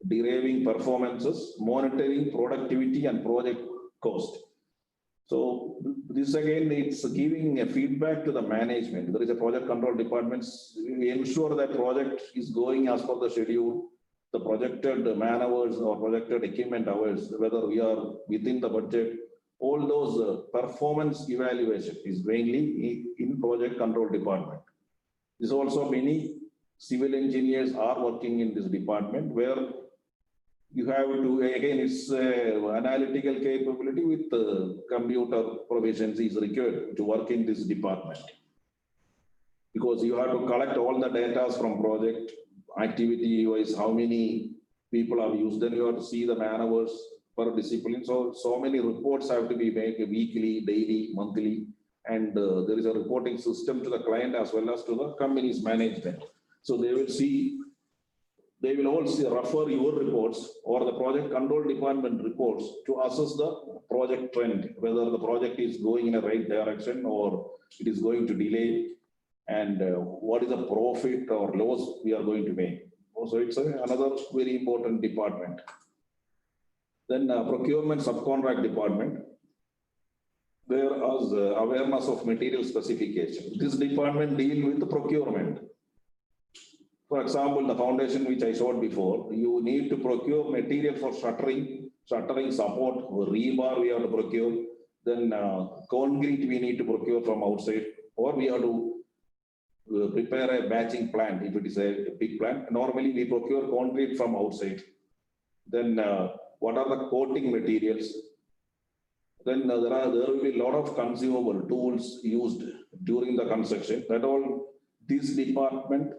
deriving performances, monitoring productivity and project cost. So this again, it's giving a feedback to the management. There is a project control department. We ensure that project is going as per the schedule, the projected man hours or projected equipment hours, whether we are within the budget. All those performance evaluation is mainly in project control department. There's also many civil engineers are working in this department, where you have to, again, it's analytical capability with computer proficiency is required to work in this department. Because you have to collect all the data from project, activity wise, how many people have used, then you have to see the man hours per discipline. So many reports have to be made weekly, daily, monthly, and there is a reporting system to the client as well as to the company's management. So they will see they will also refer your reports or the project control department reports to assess the project trend, whether the project is going in a right direction or it is going to delay, and what is the profit or loss we are going to make. So it's another very important department. Then procurement subcontract department, there is awareness of material specification. This department deals with the procurement. For example, the foundation which I showed before, you need to procure material for shuttering support, rebar we have to procure, then concrete we need to procure from outside, or we have to prepare a batching plant if it is a big plant. Normally we procure concrete from outside. Then what are the coating materials? Then there will be a lot of consumable tools used during the construction. That all this department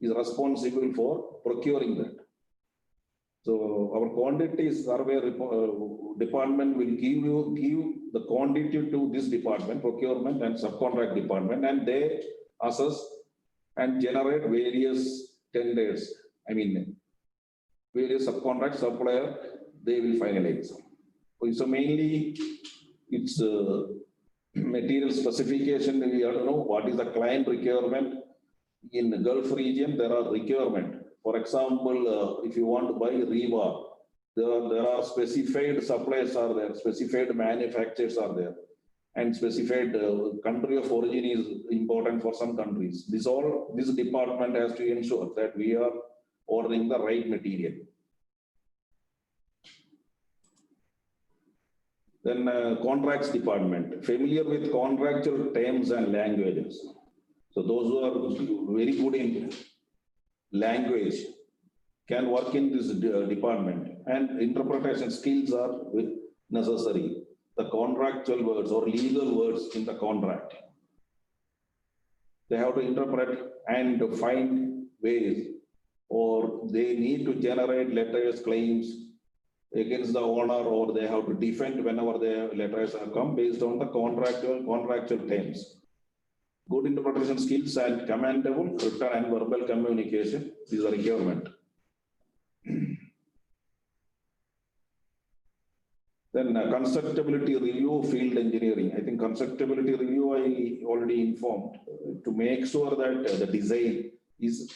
is responsible for procuring that. So our quantity survey department will give the quantity to this department, procurement and subcontract department, and they assess and generate various tenders. I mean, various subcontract supplier, they will finalize. So mainly it's material specification. We have to know what is the client requirement. In the Gulf region, there are requirement. For example, if you want to buy rebar, there are specified suppliers are there, specified manufacturers are there, and specified country of origin is important for some countries. This department has to ensure that we are ordering the right material. Then contracts department, familiar with contractual terms and languages. So those who are very good in language can work in this department, and interpretation skills are necessary. The contractual words or legal words in the contract, they have to interpret and find ways, or they need to generate letters, claims against the owner, or they have to defend whenever their letters have come based on the contractual terms. Good interpretation skills and commendable written and verbal communication is a requirement. Then constructability review, field engineering. I think constructability review I already informed, to make sure that the design is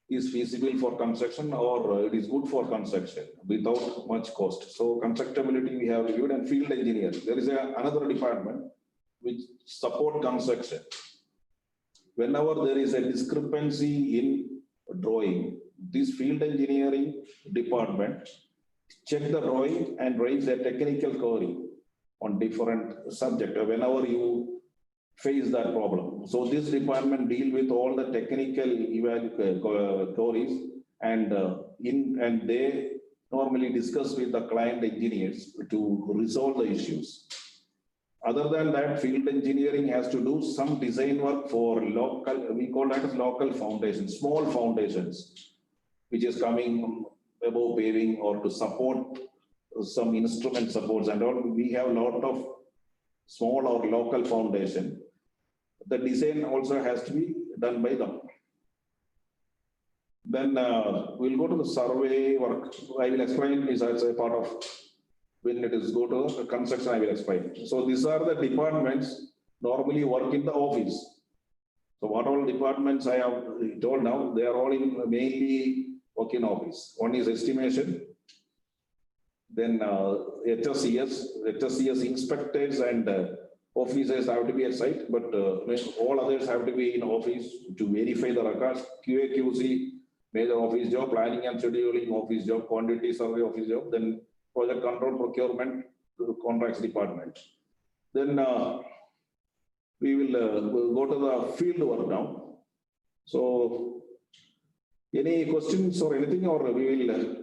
feasible for construction, or it is good for construction without much cost. So constructability we have reviewed, and field engineering. There is another department which support construction. Whenever there is a discrepancy in drawing, this field engineering department check the drawing and raise a technical query on different subject whenever you face that problem. So this department deal with all the technical queries, and they normally discuss with the client engineers to resolve the issues. Other than that, field engineering has to do some design work for local, we call that as local foundations, small foundations, which is coming above paving, or to support some instrument supports and all. We have a lot of small or local foundation. The design also has to be done by them. Then we'll go to the survey work. I will explain this as a part of when it is go to the construction, I will explain. So these are the departments normally work in the office. So what all departments I have told now, they are all in mainly work in office. One is estimation, then HSCS inspectors and officers have to be at site, but all others have to be in office to verify the records. QA, QC, major office job, planning and scheduling office job, quantity survey office job, then project control, procurement, contracts department. Then we will go to the field work now. So any questions or anything, or we will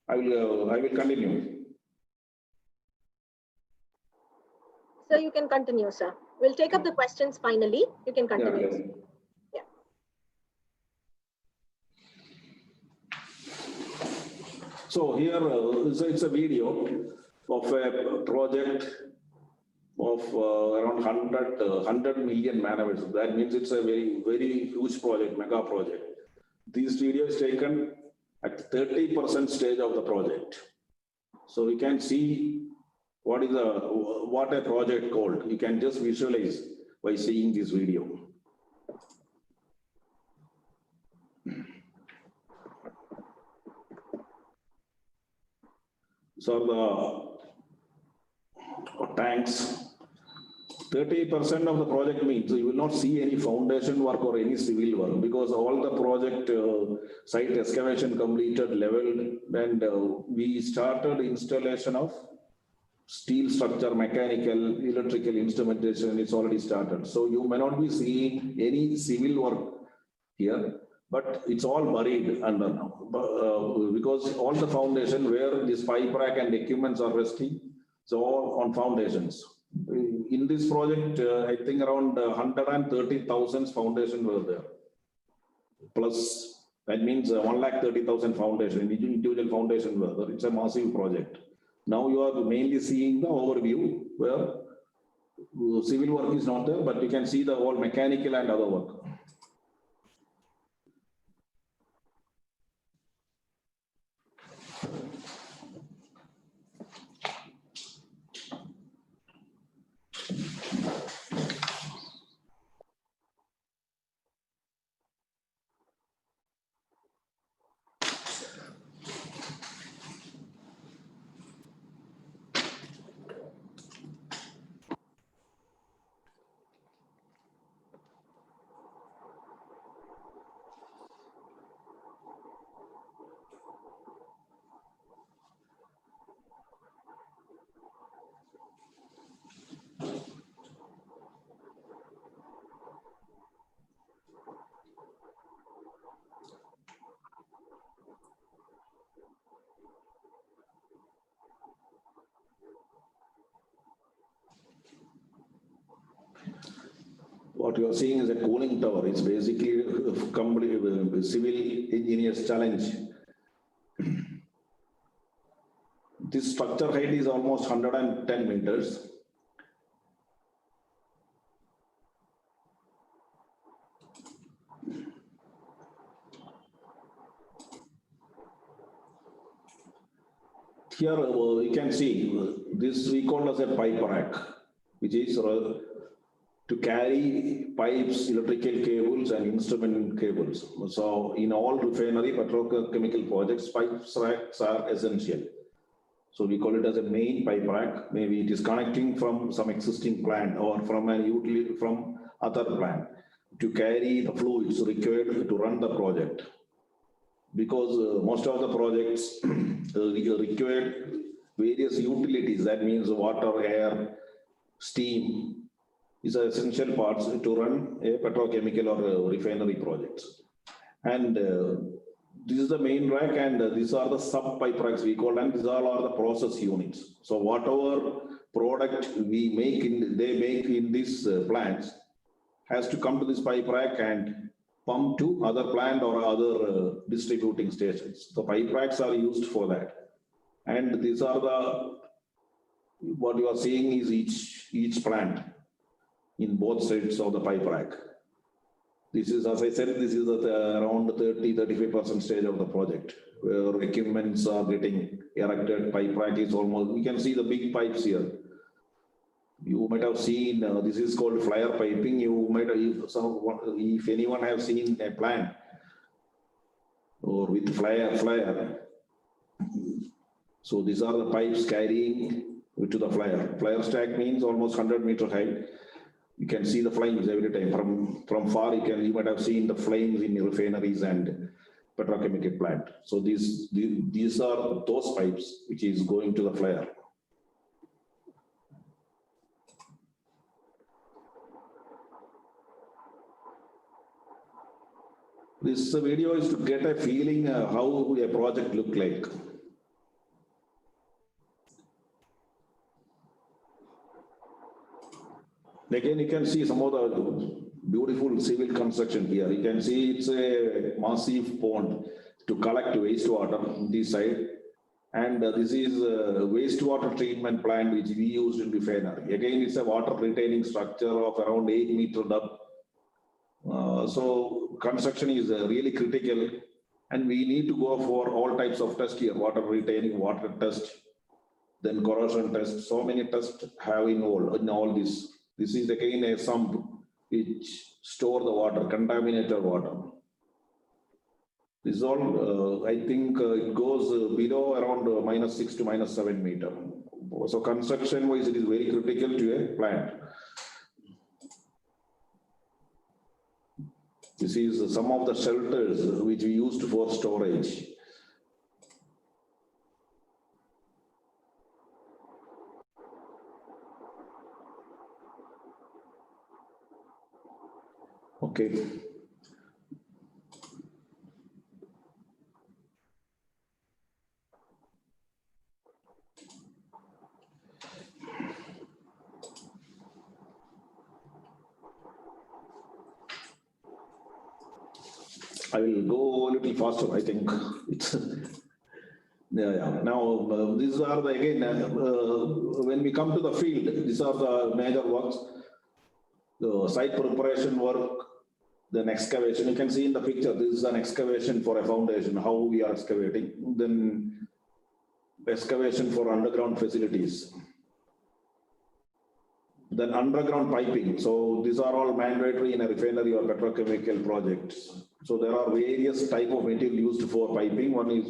I will continue. So you can continue, sir. We'll take up the questions finally. You can continue. Yeah. So here it's a video of a project of around 100 million man hours. That means it's a very, very huge project, mega project. this video is taken at 30% stage of the project. So we can see what a project called. You can just visualize by seeing this video. So the tanks, 30% of the project means you will not see any foundation work or any civil work, because all the project site excavation completed, leveled, and we started installation of steel structure, mechanical, electrical instrumentation. It's already started. So you may not be seeing any civil work here, but it's all buried under now, because all the foundation where this pipe rack and equipments are resting, so all on foundations. In this project, I think around 130,000 foundation were there. Plus, that means 130,000 foundation, individual foundation were there. It's a massive project. Now you are mainly seeing the overview where civil work is not there, but you can see the whole mechanical and other work. What you are seeing is a cooling tower. It's basically a civil engineer's challenge. This structure height is almost 110 meters. Here you can see this we call as a pipe rack, which is to carry pipes, electrical cables, and instrument cables. So in all refinery petrochemical projects, pipes racks are essential. So we call it as a main pipe rack. Maybe it is connecting from some existing plant or from an utility from other plant to carry the fluids required to run the project. Because most of the projects require various utilities. That means water, air, steam is essential parts to run a petrochemical or a refinery projects. And this is the main rack, and these are the sub pipe racks we call, and these all are the process units. So whatever product we make they make in these plants has to come to this pipe rack and pump to other plant or other distributing stations. The pipe racks are used for that. And these are what you are seeing is each plant in both sides of the pipe rack. This is, as I said, this is at around 30-35% stage of the project, where equipments are getting erected. Pipe rack is almost, we can see the big pipes here. You might have seen, this is called flyer piping. You might have, if anyone has seen a plant or with flyer. So these are the pipes carrying to the flyer. Flyer stack means almost 100 meter height. You can see the flames every time. From far, you might have seen the flames in refineries and petrochemical plant. So these are those pipes which is going to the flare. This video is to get a feeling how a project look like. Again, you can see some of the beautiful civil construction here. You can see it's a massive pond to collect wastewater on this side. And this is a wastewater treatment plant which we used in refinery. Again, it's a water retaining structure of around 8 meter depth. So construction is really critical, and we need to go for all types of tests here, water retaining, water test, then corrosion test. So many tests have involved in all this. This is again a sump which store the water, contaminated water. This all, I think it goes below around -6 to -7 meter. So construction wise, it is very critical to a plant. This is some of the shelters which we used for storage. Okay. I will go a little faster, I think. It's yeah. Now, these are the, again, when we come to the field, these are the major works, the site preparation work, then excavation. You can see in the picture, this is an excavation for a foundation, how we are excavating. Then excavation for underground facilities. Then underground piping. So these are all mandatory in a refinery or petrochemical projects. So there are various type of material used for piping. One is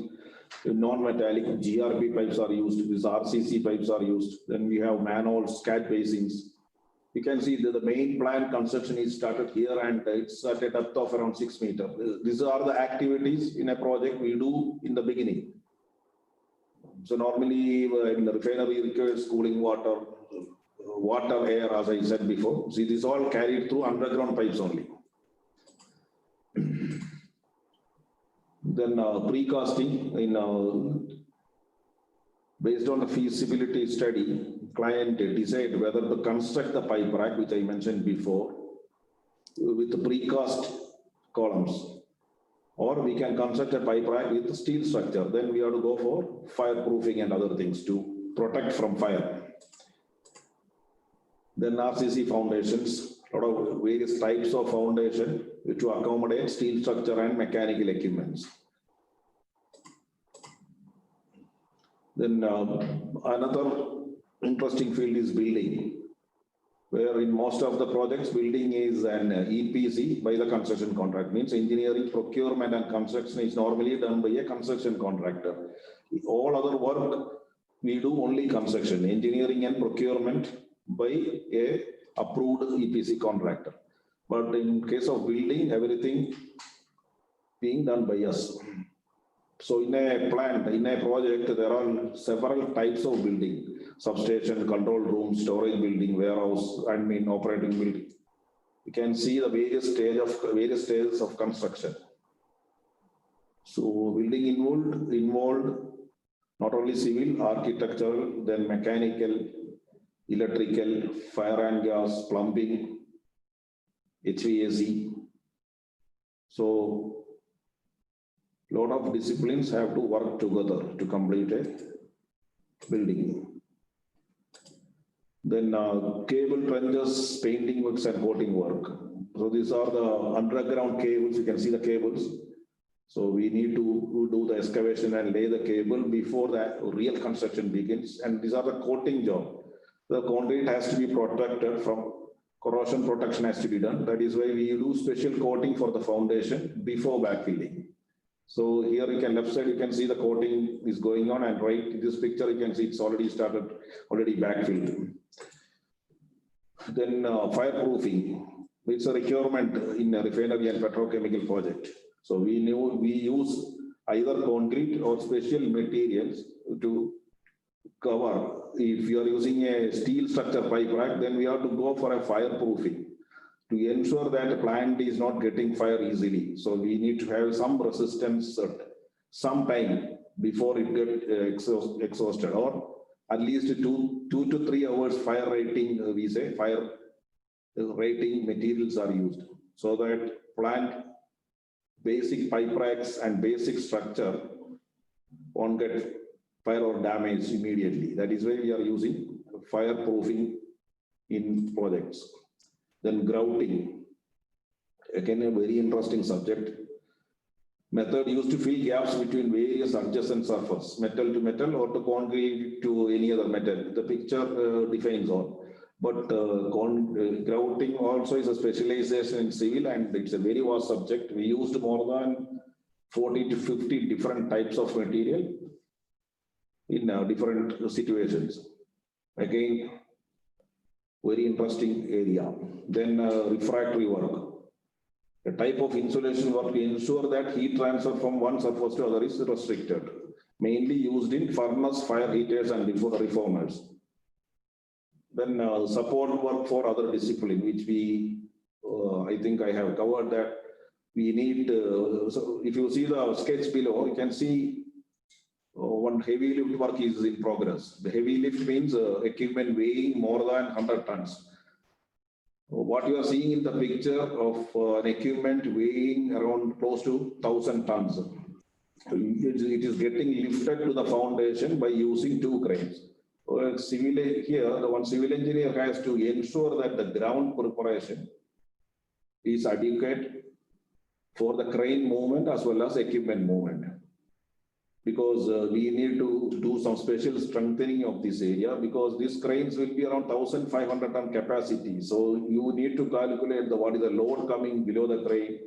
non-metallic GRP pipes are used. These RCC pipes are used. Then we have manholes, scat basins. You can see that the main plant construction is started here and it's at a depth of around 6 meters. These are the activities in a project we do in the beginning. So normally in the refinery requires cooling water, water, air, as I said before. See, this is all carried through underground pipes only. Then precasting, based on the feasibility study, client decide whether to construct the pipe rack, which I mentioned before, with the precast columns, or we can construct a pipe rack with the steel structure. Then we have to go for fireproofing and other things to protect from fire. Then RCC foundations, a lot of various types of foundation to accommodate steel structure and mechanical equipments. Then another interesting field is building, where in most of the projects, building is an EPC by the construction contract. Means engineering, procurement and construction is normally done by a construction contractor. All other work, we do only construction, engineering and procurement by a approved EPC contractor. But in case of building, everything being done by us. So in a plant, in a project, there are several types of building: substation, control room, storage building, warehouse, and operating building. You can see the various stages of construction. So building involved not only civil, architectural, then mechanical, electrical, fire and gas, plumbing, HVAC. So a lot of disciplines have to work together to complete a building. Then cable trenches, painting works and coating work. So these are the underground cables. You can see the cables. So we need to do the excavation and lay the cable before the real construction begins. And these are the coating job. The concrete has to be protected from corrosion, protection has to be done. That is why we do special coating for the foundation before backfilling. So here you can, left side, you can see the coating is going on, and right in this picture, you can see it's already started, already backfilled. Then fireproofing, it's a requirement in a refinery and petrochemical project. So we use either concrete or special materials to cover. If you are using a steel structure pipe rack, then we have to go for a fireproofing to ensure that the plant is not getting fire easily. So we need to have some resistance at some time before it gets exhausted, or at least two to 3 hours fire rating, we say fire rating materials are used, so that plant basic pipe racks and basic structure won't get fire or damage immediately. That is why we are using fireproofing in projects. Then grouting. Again, a very interesting subject. Method used to fill gaps between various adjacent surfaces, metal to metal or to concrete to any other metal. The picture defines all. But grouting also is a specialization in civil, and it's a very vast subject. We used more than 40 to 50 different types of material in different situations. Again, very interesting area. Then refractory work. A type of insulation work to ensure that heat transfer from one surface to other is restricted, mainly used in furnace, fire heaters, and reformers. Then support work for other discipline, which we, I think I have covered that. We need, so if you see the sketch below, you can see one heavy lift work is in progress. The heavy lift means equipment weighing more than 100 tons. What you are seeing in the picture of an equipment weighing around close to 1,000 tons. It is getting lifted to the foundation by using two cranes. Here, the one civil engineer has to ensure that the ground preparation is adequate for the crane movement as well as equipment movement. Because we need to do some special strengthening of this area, because these cranes will be around 1,500 ton capacity. So you need to calculate what is the load coming below the crane.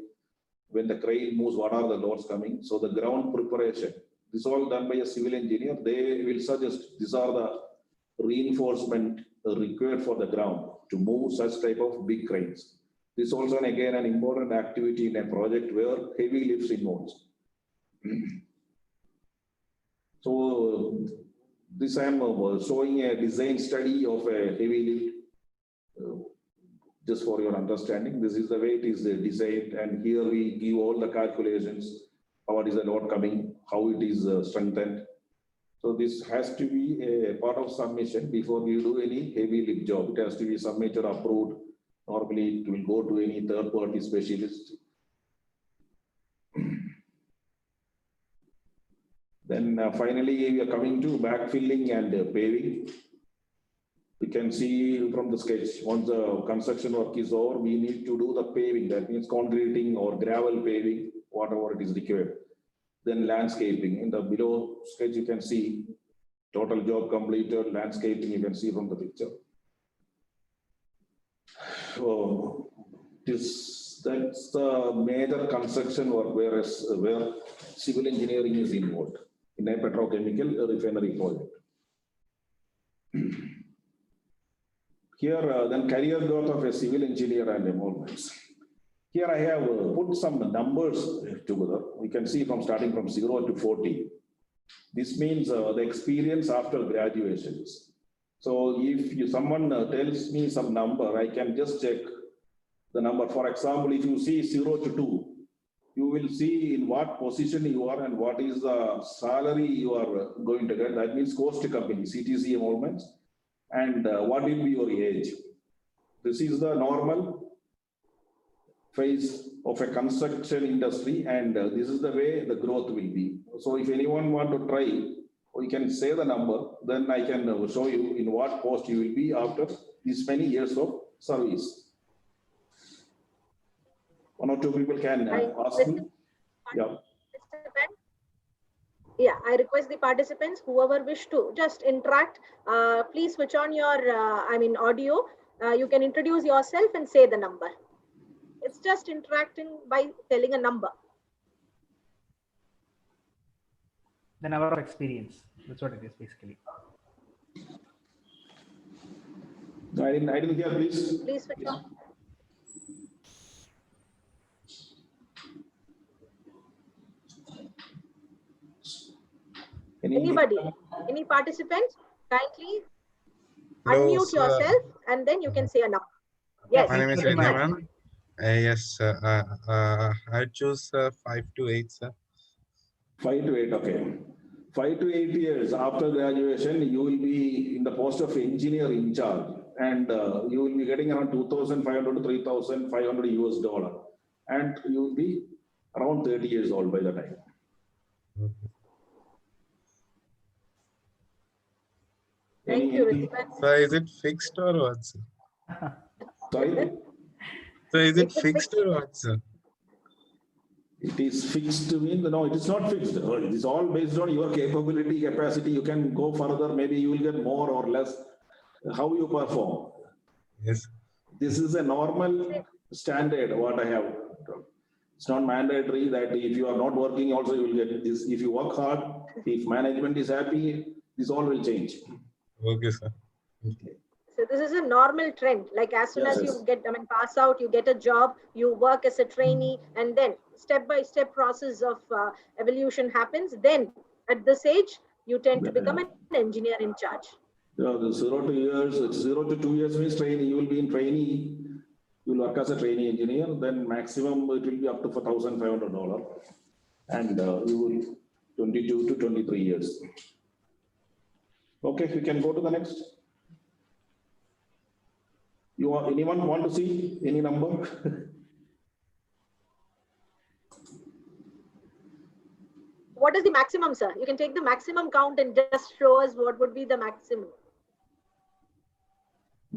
When the crane moves, what are the loads coming? So the ground preparation, this is all done by a civil engineer. They will suggest these are the reinforcement required for the ground to move such type of big cranes. This is also again an important activity in a project where heavy lifts involved. So this I am showing a design study of a heavy lift, just for your understanding. This is the way it is designed, and here we give all the calculations, what is the load coming, how it is strengthened. So this has to be a part of submission before we do any heavy lift job. It has to be submitted, approved. Normally it will go to any third party specialist. Then finally, we are coming to backfilling and paving. You can see from the sketch, once the construction work is over, we need to do the paving. That means concreting or gravel paving, whatever it is required. Then landscaping. In the below sketch, you can see total job completed, landscaping, you can see from the picture. So that's the major construction work where civil engineering is involved in a petrochemical refinery project. Here, then career growth of a civil engineer and emoluments. Here I have put some numbers together. We can see from starting from 0 to 40. This means the experience after graduations. So if someone tells me some number, I can just check the number. For example, if you see 0 to 2, you will see in what position you are and what is the salary you are going to get. That means cost to company, CTC emoluments, and what will be your age. This is the normal phase of a construction industry, and this is the way the growth will be. So if anyone want to try, we can say the number, then I can show you in what post you will be after these many years of service. One or two people can ask me. Yeah. Yeah, I request the participants, whoever wish to just interact, please switch on your, audio. You can introduce yourself and say the number. It's just interacting by telling a number. The number of experience. That's what it is basically. I didn't hear, please. Please switch on. Anybody, any participants, kindly unmute yourself and then you can say a number. Yes. My name is Harikumar. Yes, I choose 5 to 8, sir. 5 to 8, okay. 5 to 8 years after graduation, you will be in the post of engineer in charge, and you will be getting around 2,500 to 3,500 US dollar, and you will be around 30 years old by the time. Okay. Thank you. So is it fixed or what? Sorry? So is it It's fixed fixed. or what, sir? It is fixed means, no, it is not fixed. It is all based on your capability, capacity. You can go further, maybe you will get more or less, how you perform. Yes. This is a normal standard, what I have. It's not mandatory that if you are not working also you will get this. If you work hard, if management is happy, this all will change. Okay, sir. So this is a normal trend. Like as soon Yes, as you yes. get, pass out, you get a job, you work as a trainee, and then step-by-step process of evolution happens. Then at this age, you tend to become an engineer in charge. The 0 to 2 years means training. You will be in trainee. You will work as a trainee engineer. Then maximum it will be up to $1,500, and you will 22 to 23 years. Okay, we can go to the next. Anyone want to see any number? What is the maximum, sir? You can take the maximum count and just show us what would be the maximum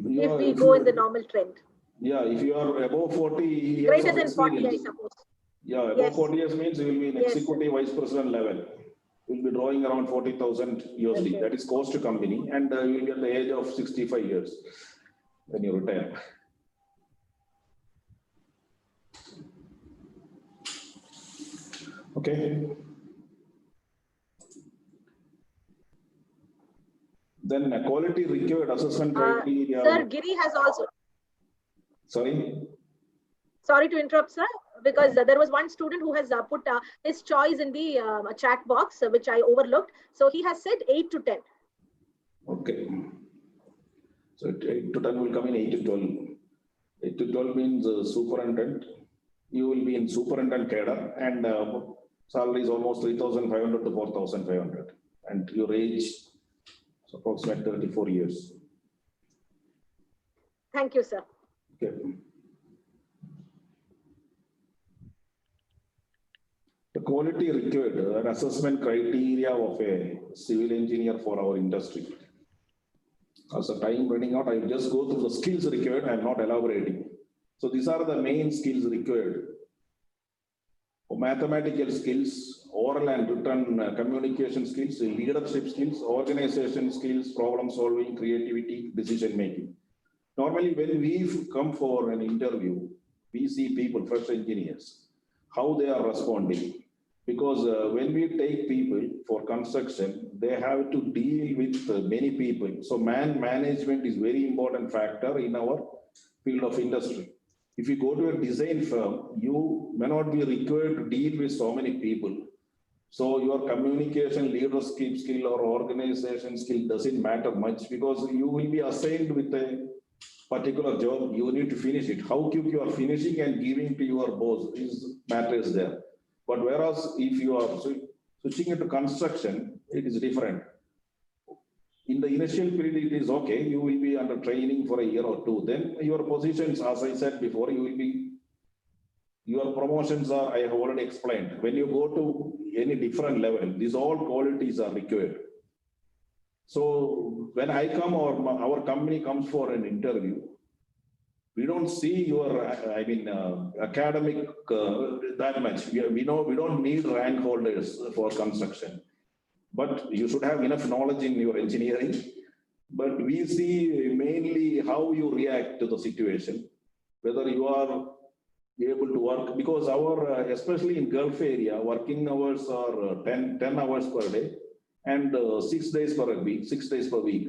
if we go in the normal trend. Yeah, if you are above 40 years Greater of than 40, I experience, suppose. yeah, above Yes. 40 years means you will be in Yes, executive vice president level. You will be drawing around 40,000 USD. Okay. That is cost to company, and you will be at the age of 65 years when you retire. Okay. Then quality required assessment criteria. Sir, Giri has also. Sorry. Sorry to interrupt, sir, because there was one student who has put his choice in the chat box, which I overlooked. So he has said 8 to 10. Okay. So 8 to 10 will come in 8 to 12. 8 to 12 means superintendent. You will be in superintendent cadre, and salary is almost 3,500 to 4,500. And your age is approximately 34 years. Thank you, sir. Okay. The quality required, an assessment criteria of a civil engineer for our industry. As the time running out, I will just go through the skills required. I am not elaborating. So these are the main skills required. Mathematical skills, oral and written communication skills, leadership skills, organization skills, problem solving, creativity, decision making. Normally, when we come for an interview, we see people, fresh engineers, how they are responding. Because when we take people for construction, they have to deal with many people. So management is very important factor in our field of industry. If you go to a design firm, you may not be required to deal with so many people. So your communication, leadership skill or organization skill doesn't matter much, because you will be assigned with a particular job. You need to finish it. How quick you are finishing and giving to your boss matters there. But whereas if you are switching into construction, it is different. In the initial period, it is okay. You will be under training for a year or two. Then your positions, as I said before, your promotions are, I have already explained. When you go to any different level, these all qualities are required. So when I come or our company comes for an interview, we don't see your, academic that much. We don't need rank holders for construction, but you should have enough knowledge in your engineering. But we see mainly how you react to the situation, whether you are able to work, because our, especially in Gulf area, working hours are 10 hours per day and 6 days per week, 6 days per week.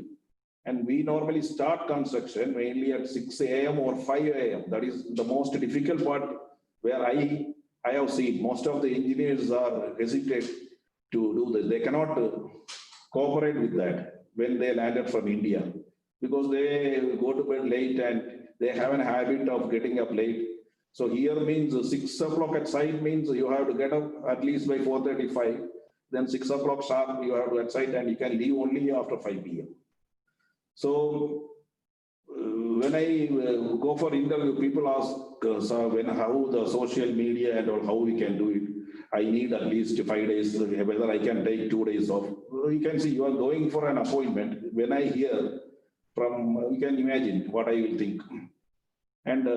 And we normally start construction mainly at 6 a.m. or 5 a.m. That is the most difficult part, where I have seen most of the engineers are hesitate to do this. They cannot cooperate with that when they landed from India, because they go to bed late and they have a habit of getting up late. So here means 6 o'clock at site means you have to get up at least by 4:35. Then 6 o'clock sharp you have to at site, and you can leave only after 5 p.m. So when I go for interview, people ask, how the social media and all, how we can do it. I need at least 5 days, whether I can take 2 days off. You can see you are going for an appointment. When I hear from, you can imagine what I will think. And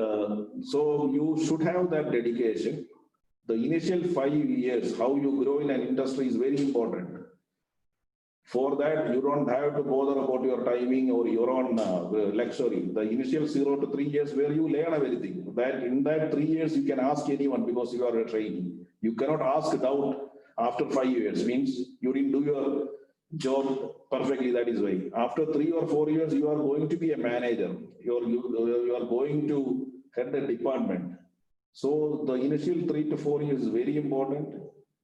so you should have that dedication. The initial 5 years, how you grow in an industry is very important. For that, you don't have to bother about your timing or your own luxury. The initial 0 to 3 years where you learn everything. That in that 3 years, you can ask anyone because you are a trainee. You cannot ask doubt after 5 years. Means you didn't do your job perfectly. That is why. After 3 or 4 years, you are going to be a manager. You are going to head the department. So the initial 3 to 4 years is very important.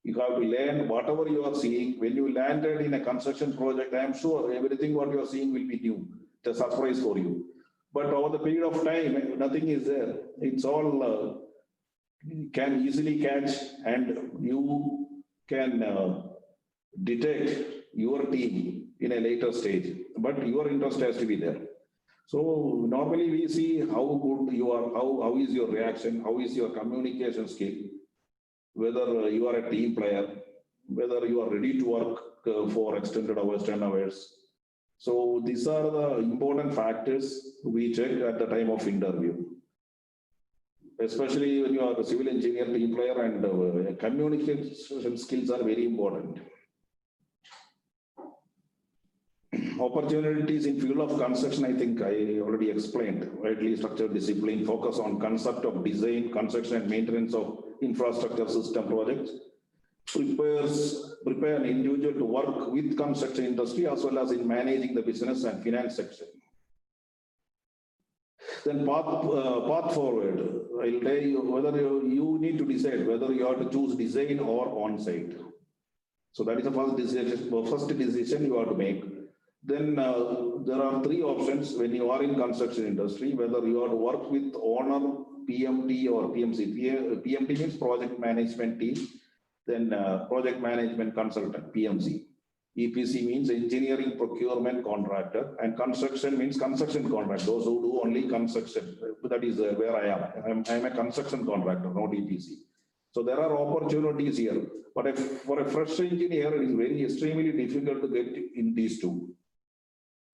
You have to learn whatever you are seeing. When you landed in a construction project, I am sure everything what you are seeing will be new. It's a surprise for you. But over the period of time, nothing is there. It's all can easily catch, and you can detect your team in a later stage. But your interest has to be there. So normally we see how good you are, how is your reaction, how is your communication skill, whether you are a team player, whether you are ready to work for extended hours, 10 hours. So these are the important factors we check at the time of interview. Especially when you are a civil engineer, team player, and communication skills are very important. Opportunities in field of construction, I think I already explained. Widely structured discipline, focus on concept of design, construction and maintenance of infrastructure system projects, prepare an individual to work with construction industry as well as in managing the business and finance section. Then path forward, I'll tell you whether you need to decide whether you have to choose design or on-site. So that is the first decision you have to make. Then there are 3 options when you are in construction industry, whether you have to work with owner, PMT or PMC. PMT means project management team, then project management consultant, PMC. EPC means engineering procurement contractor, and construction means construction contractor, those who do only construction. That is where I am. I'm a construction contractor, not EPC. So there are opportunities here. But for a fresh engineer, it is very extremely difficult to get in these two,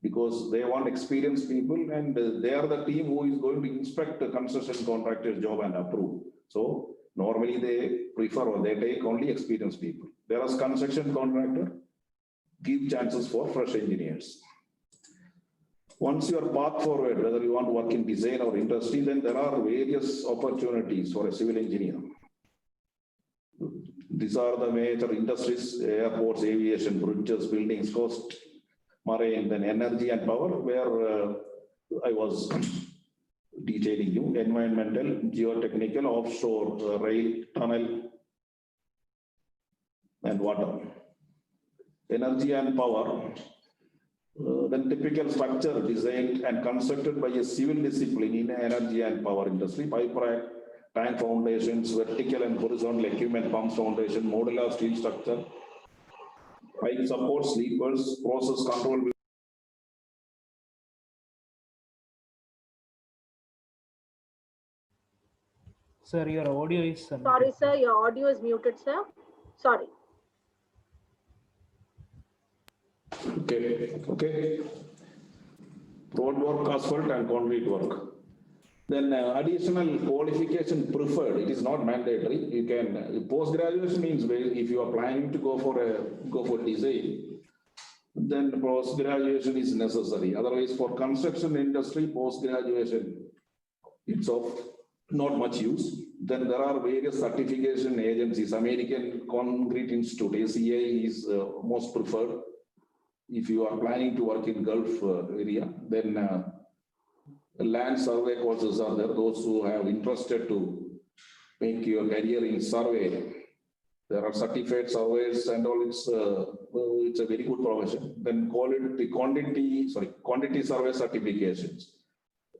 because they want experienced people, and they are the team who is going to inspect the construction contractor's job and approve. So normally they prefer or they take only experienced people. Whereas construction contractor give chances for fresh engineers. Once you are path forward, whether you want to work in design or industry, then there are various opportunities for a civil engineer. These are the major industries: airports, aviation, bridges, buildings, coast, marine, then energy and power, where I was detailing you: environmental, geotechnical, offshore, rail, tunnel, and water. Energy and power, then typical structure designed and constructed by a civil discipline in energy and power industry: pipe rack, tank foundations, vertical and horizontal equipment, pumps foundation, modular steel structure, pipe support, sleepers, process control. Sir, your audio is Sorry, sir, your audio is muted, sir. Sorry. Okay. Road work, asphalt and concrete work. Then additional qualification preferred. It is not mandatory. You can post-graduation means if you are planning to go for design, then post-graduation is necessary. Otherwise, for construction industry, post-graduation it's of not much use. Then there are various certification agencies. American Concrete Institute, ACI, is most preferred. If you are planning to work in Gulf area, then land survey courses are there. Those who have interested to make your career in survey, there are certified surveys and all. It's a very good profession. Then quantity survey certifications.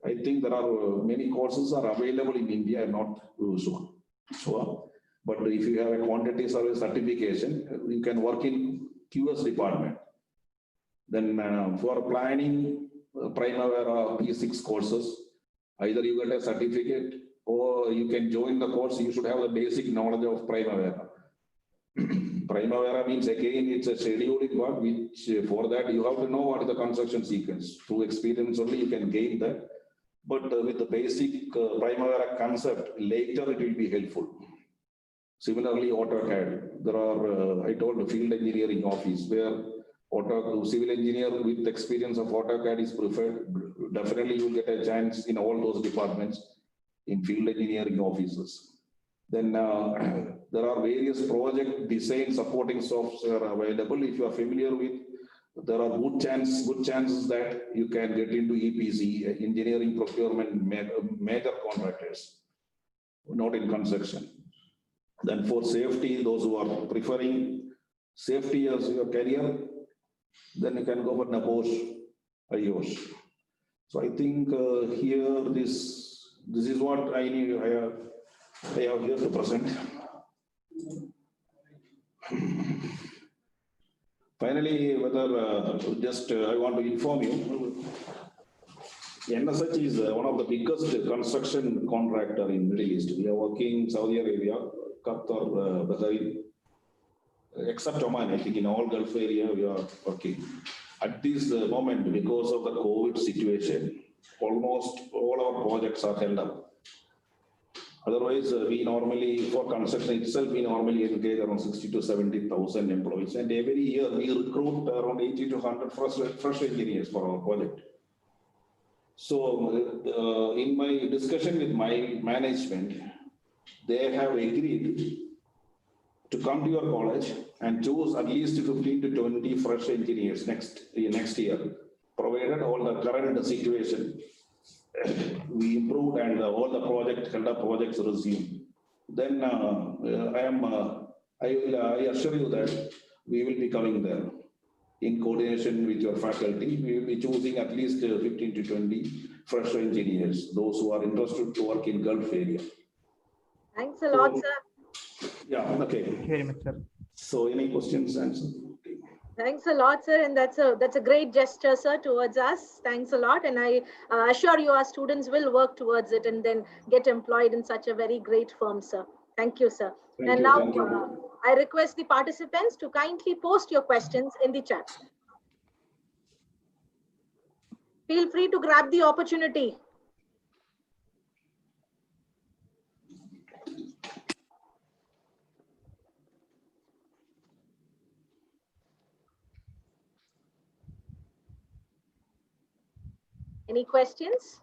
I think there are many courses are available in India. I'm not sure. But if you have a quantity survey certification, you can work in QS department. Then for planning, Primavera P6 courses, either you get a certificate or you can join the course. You should have the basic knowledge of Primavera. Primavera means, again, it's a scheduled work, which for that you have to know what is the construction sequence. Through experience only you can gain that. but with the basic Primavera concept, later it will be helpful. Similarly, AutoCAD, there are, I told the field engineering office where civil engineer with experience of AutoCAD is preferred. Definitely you will get a chance in all those departments in field engineering offices. Then there are various project design supporting software available. If you are familiar with, there are good chances that you can get into EPC, engineering procurement, major contractors, not in construction. Then for safety, those who are preferring safety as your career, then you can go for NAPOS, IOS. So I think here this is what I have here to present. Finally, whether I want to inform you, NSH is one of the biggest construction contractor in Middle East. We are working in Saudi Arabia, Qatar, Bahrain, except Oman. I think in all Gulf area we are working. At this moment, because of the COVID situation, almost all our projects are held up. Otherwise, we normally, for construction itself, we normally engage around 60 to 70,000 employees. And every year we recruit around 80 to 100 fresh engineers for our project. So in my discussion with my management, they have agreed to come to your college and choose at least 15 to 20 fresh engineers next year, provided all the current situation we improved and all the projects resumed. Then I assure you that we will be coming there in coordination with your faculty. We will be choosing at least 15 to 20 fresh engineers, those who are interested to work in Gulf area. Thanks a lot, sir. Yeah, okay. Thank you very much, sir. So any questions, answers? Okay. Thanks a lot, sir, and that's a great gesture, sir, towards us. Thanks a lot, and I assure you our students will work towards it and then get employed in such a very great firm, sir. Thank you, sir. Thank you. I request the participants to kindly post your questions in the chat. Feel free to grab the opportunity. Any questions?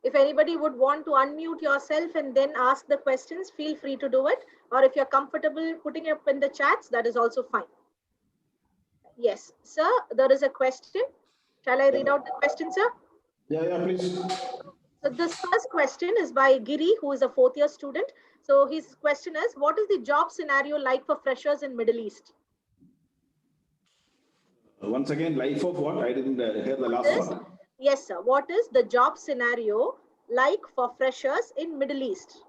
If anybody would want to unmute yourself and then ask the questions, feel free to do it. Or if you're comfortable putting it up in the chats, that is also fine. Yes, sir, there is a question. Shall I read out the question, sir? Yeah, please. So this first question is by Giri, who is a fourth-year student. So his question is, what is the job scenario like for freshers in Middle East? Once again, life of what? I didn't hear the last one. Yes, sir. What is the job scenario like for freshers in Middle East?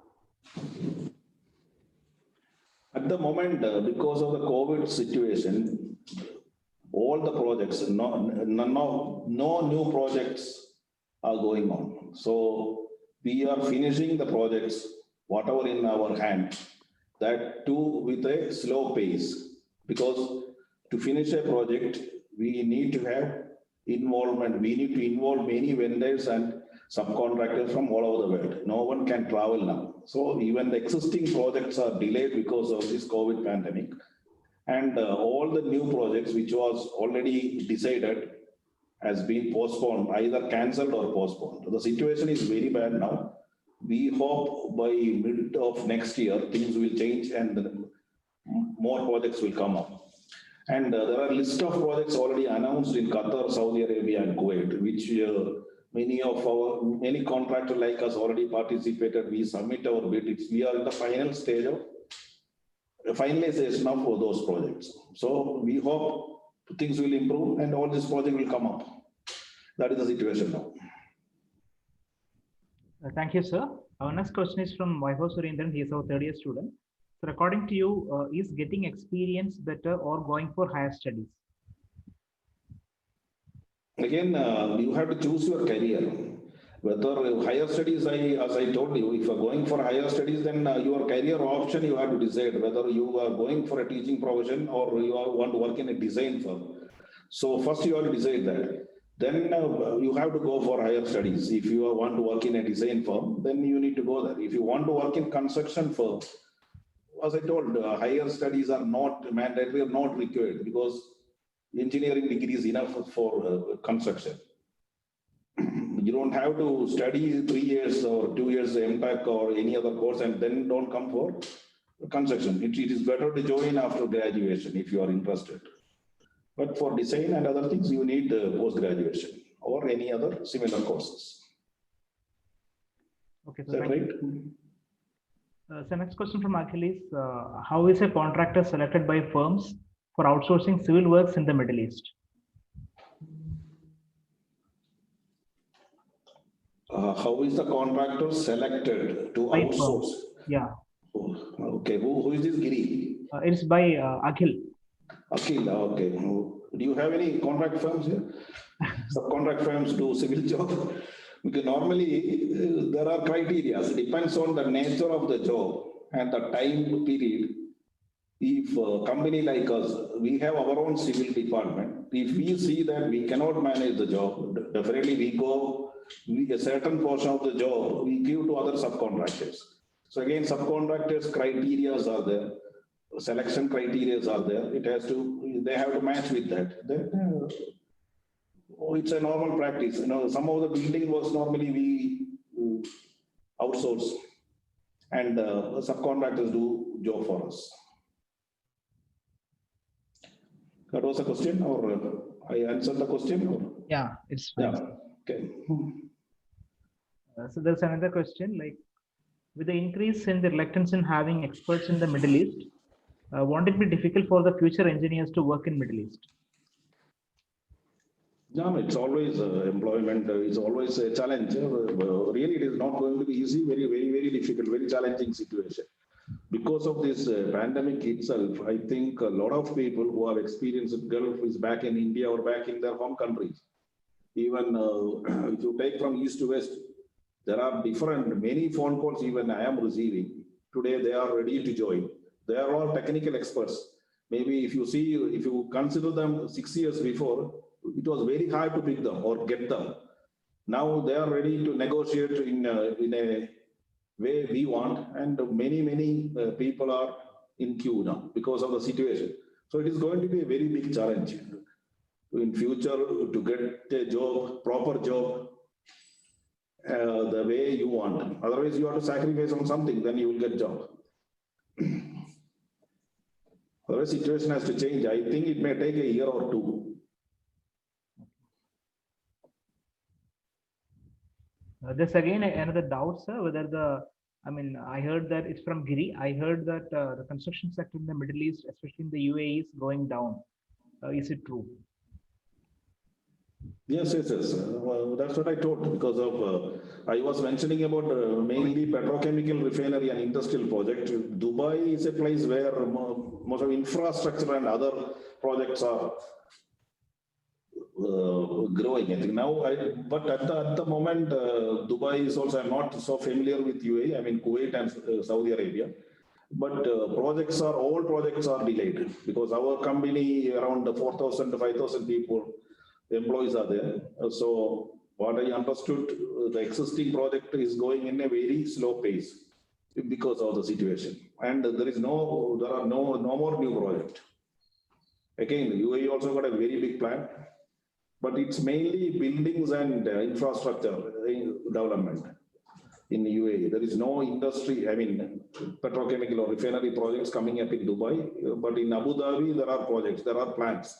At the moment, because of the COVID situation, all the projects, no new projects are going on. So we are finishing the projects, whatever in our hand, that too with a slow pace. Because to finish a project, we need to have involvement. We need to involve many vendors and subcontractors from all over the world. No one can travel now. So even the existing projects are delayed because of this COVID pandemic. And all the new projects which was already decided has been postponed, either cancelled or postponed. The situation is very bad now. We hope by mid of next year, things will change and more projects will come up. And there are a list of projects already announced in Qatar, Saudi Arabia, and Kuwait, which many contractors like us already participated. We submit our bid. We are in the final stage of finalization of those projects. So we hope things will improve and all this project will come up. That is the situation now. Thank you, sir. Our next question is from Vaibhav Surendran. He is our third-year student. So according to you, is getting experience better or going for higher studies? Again, you have to choose your career. Whether higher studies, as I told you, if you are going for higher studies, then your career option you have to decide whether you are going for a teaching profession or want to work in a design firm. So first you have to decide that. Then you have to go for higher studies. If you want to work in a design firm, then you need to go there. If you want to work in construction firm, as I told, higher studies are not mandatory or not required because engineering degree is enough for construction. You don't have to study 3 years or 2 years MTech or any other course and then don't come for construction. It is better to join after graduation if you are interested. But for design and other things, you need post-graduation or any other similar courses. Okay, so is that right? So next question from Akhil is, how is a contractor selected by firms for outsourcing civil works in the Middle East? How is the contractor selected to By outsource? firms. Yeah. Okay, who is this Giri? It's by Akhil. Akhil, okay. Do you have any contract firms here? Subcontract firms do civil job? Because normally there are criteria. It depends on the nature of the job and the time period. If a company like us, we have our own civil department. If we see that we cannot manage the job, definitely we go, a certain portion of the job we give to other subcontractors. So again, subcontractors' criteria are there, selection criteria are there. It has to, they have to match with that. Then, it's a normal practice. Some of the building works normally we outsource, and subcontractors do job for us. That was a question, or I answered the question? Or? Yeah, it's fine. Yeah. Okay. So there's another question, like, with the increase in the reluctance in having experts in the Middle East, won't it be difficult for the future engineers to work in Middle East? No, it's always employment is always a challenge. Really, it is not going to be easy. Very, very, very difficult. Very challenging situation. Because of this pandemic itself, I think a lot of people who have experienced Gulf is back in India or back in their home countries. Even if you take from east to west, there are many phone calls even I am receiving. Today they are ready to join. They are all technical experts. Maybe if you consider them 6 years before, it was very hard to pick them or get them. Now they are ready to negotiate in a way we want, and many people are in queue now because of the situation. So it is going to be a very big challenge in future to get a job, proper job, the way you want. Otherwise, you have to sacrifice on something, then you will get job. Otherwise, situation has to change. I think it may take a year or two. There's again another doubt, sir, whether I heard that it's from Giri. I heard that the construction sector in the Middle East, especially in the UAE, is going down. Is it true? Yes. That's what I told, because of, I was mentioning about mainly petrochemical refinery and industrial project. Dubai is a place where most of infrastructure and other projects are growing. I think now, but at the moment, Dubai is also, I'm not so familiar with UAE, I mean Kuwait and Saudi Arabia. But all projects are delayed because our company around 4,000 to 5,000 people, employees are there. So what I understood, the existing project is going in a very slow pace because of the situation. And there are no more new project. Again, UAE also got a very big plan, but it's mainly buildings and infrastructure development. In UAE, there is no industry, I mean, petrochemical or refinery projects coming up in Dubai, but in Abu Dhabi, there are projects, there are plans.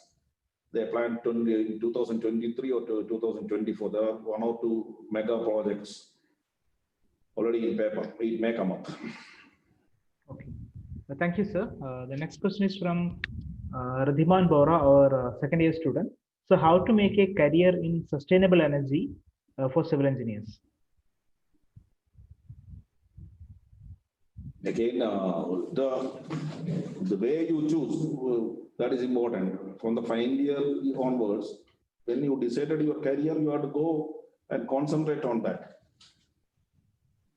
They planned in 2023 or 2024. There are 1 or 2 mega projects already in paper. It may come up. Okay. Thank you, sir. The next question is from Radhiman Bora, our second year student. So how to make a career in sustainable energy for civil engineers? Again, the way you choose, that is important. From the final year onwards, when you decided your career, you have to go and concentrate on that.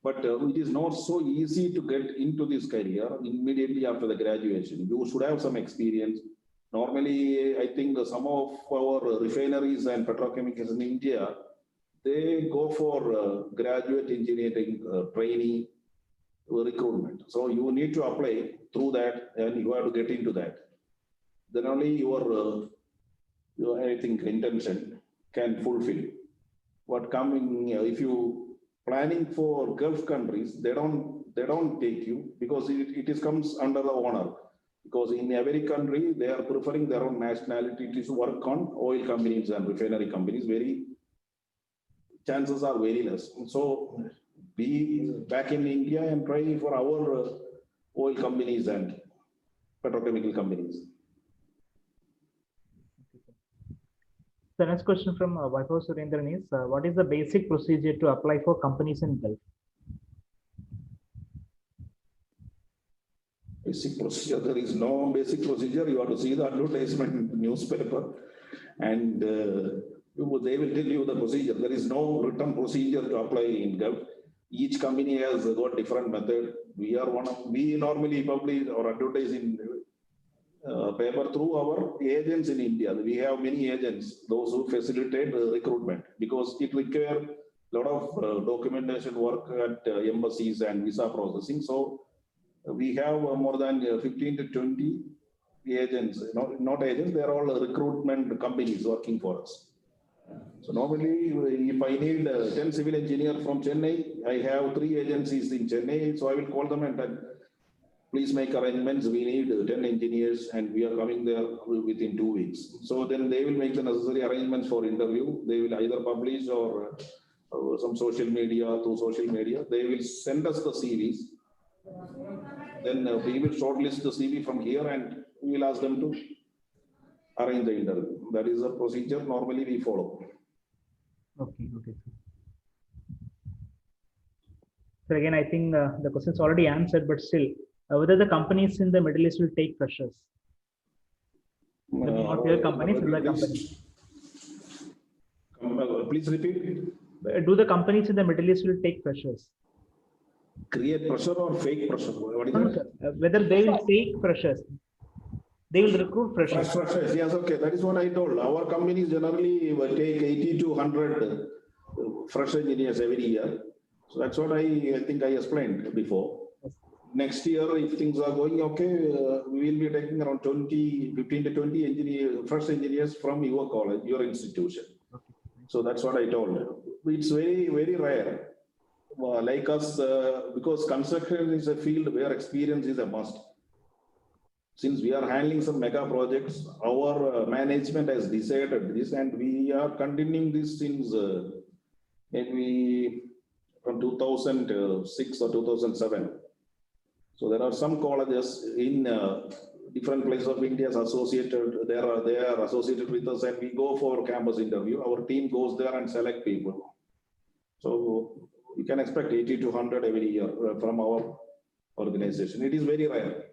But it is not so easy to get into this career immediately after the graduation. You should have some experience. Normally, I think some of our refineries and petrochemicals in India, they go for graduate engineering training recruitment. So you need to apply through that and you have to get into that. Then only your I think intention can fulfill. What coming if you planning for Gulf countries, they don't take you because it comes under the honor. Because in every country they are preferring their own nationality to work on oil companies and refinery companies. Chances are very less. So be back in India and try for our oil companies and petrochemical companies. The next question from Vaibhav Surendran is, what is the basic procedure to apply for companies in Gulf? Basic procedure, there is no basic procedure. You have to see the advertisement in the newspaper and they will tell you the procedure. There is no written procedure to apply in Gulf. Each company has got different method. We normally publish or advertise in paper through our agents in India. We have many agents, those who facilitate recruitment, because it requires a lot of documentation work at embassies and visa processing. So we have more than 15 to 20 agents, not agents, they are all recruitment companies working for us. So normally, if I need 10 civil engineers from Chennai, I have 3 agencies in Chennai, so I will call them and tell, please make arrangements. We need 10 engineers and we are coming there within 2 weeks. So then they will make the necessary arrangements for interview. They will either publish or some social media, through social media. They will send us the CVs. Then we will shortlist the CV from here and we will ask them to arrange the interview. That is a procedure normally we follow. Okay. So again, I think the question is already answered, but still, whether the companies in the Middle East will take freshers? Not your companies, in the companies. Please repeat. Do the companies in the Middle East will take freshers? Create pressure or fake pressure? What is that? Whether they will take freshers. They will recruit freshers. Freshers, yes, okay. That is what I told. Our companies generally will take 80 to 100 fresh engineers every year. So that's what I think I explained before. Next year, if things are going okay, we will be taking around 15 to 20 fresh engineers from your college, your institution. So that's what I told. It's very, very rare. Like us, because construction is a field where experience is a must. Since we are handling some mega projects, our management has decided this and we are continuing this since maybe from 2006 or 2007. So there are some colleges in different places of India associated, they are associated with us and we go for campus interview. Our team goes there and select people. So you can expect 80 to 100 every year from our organization. It is very rare.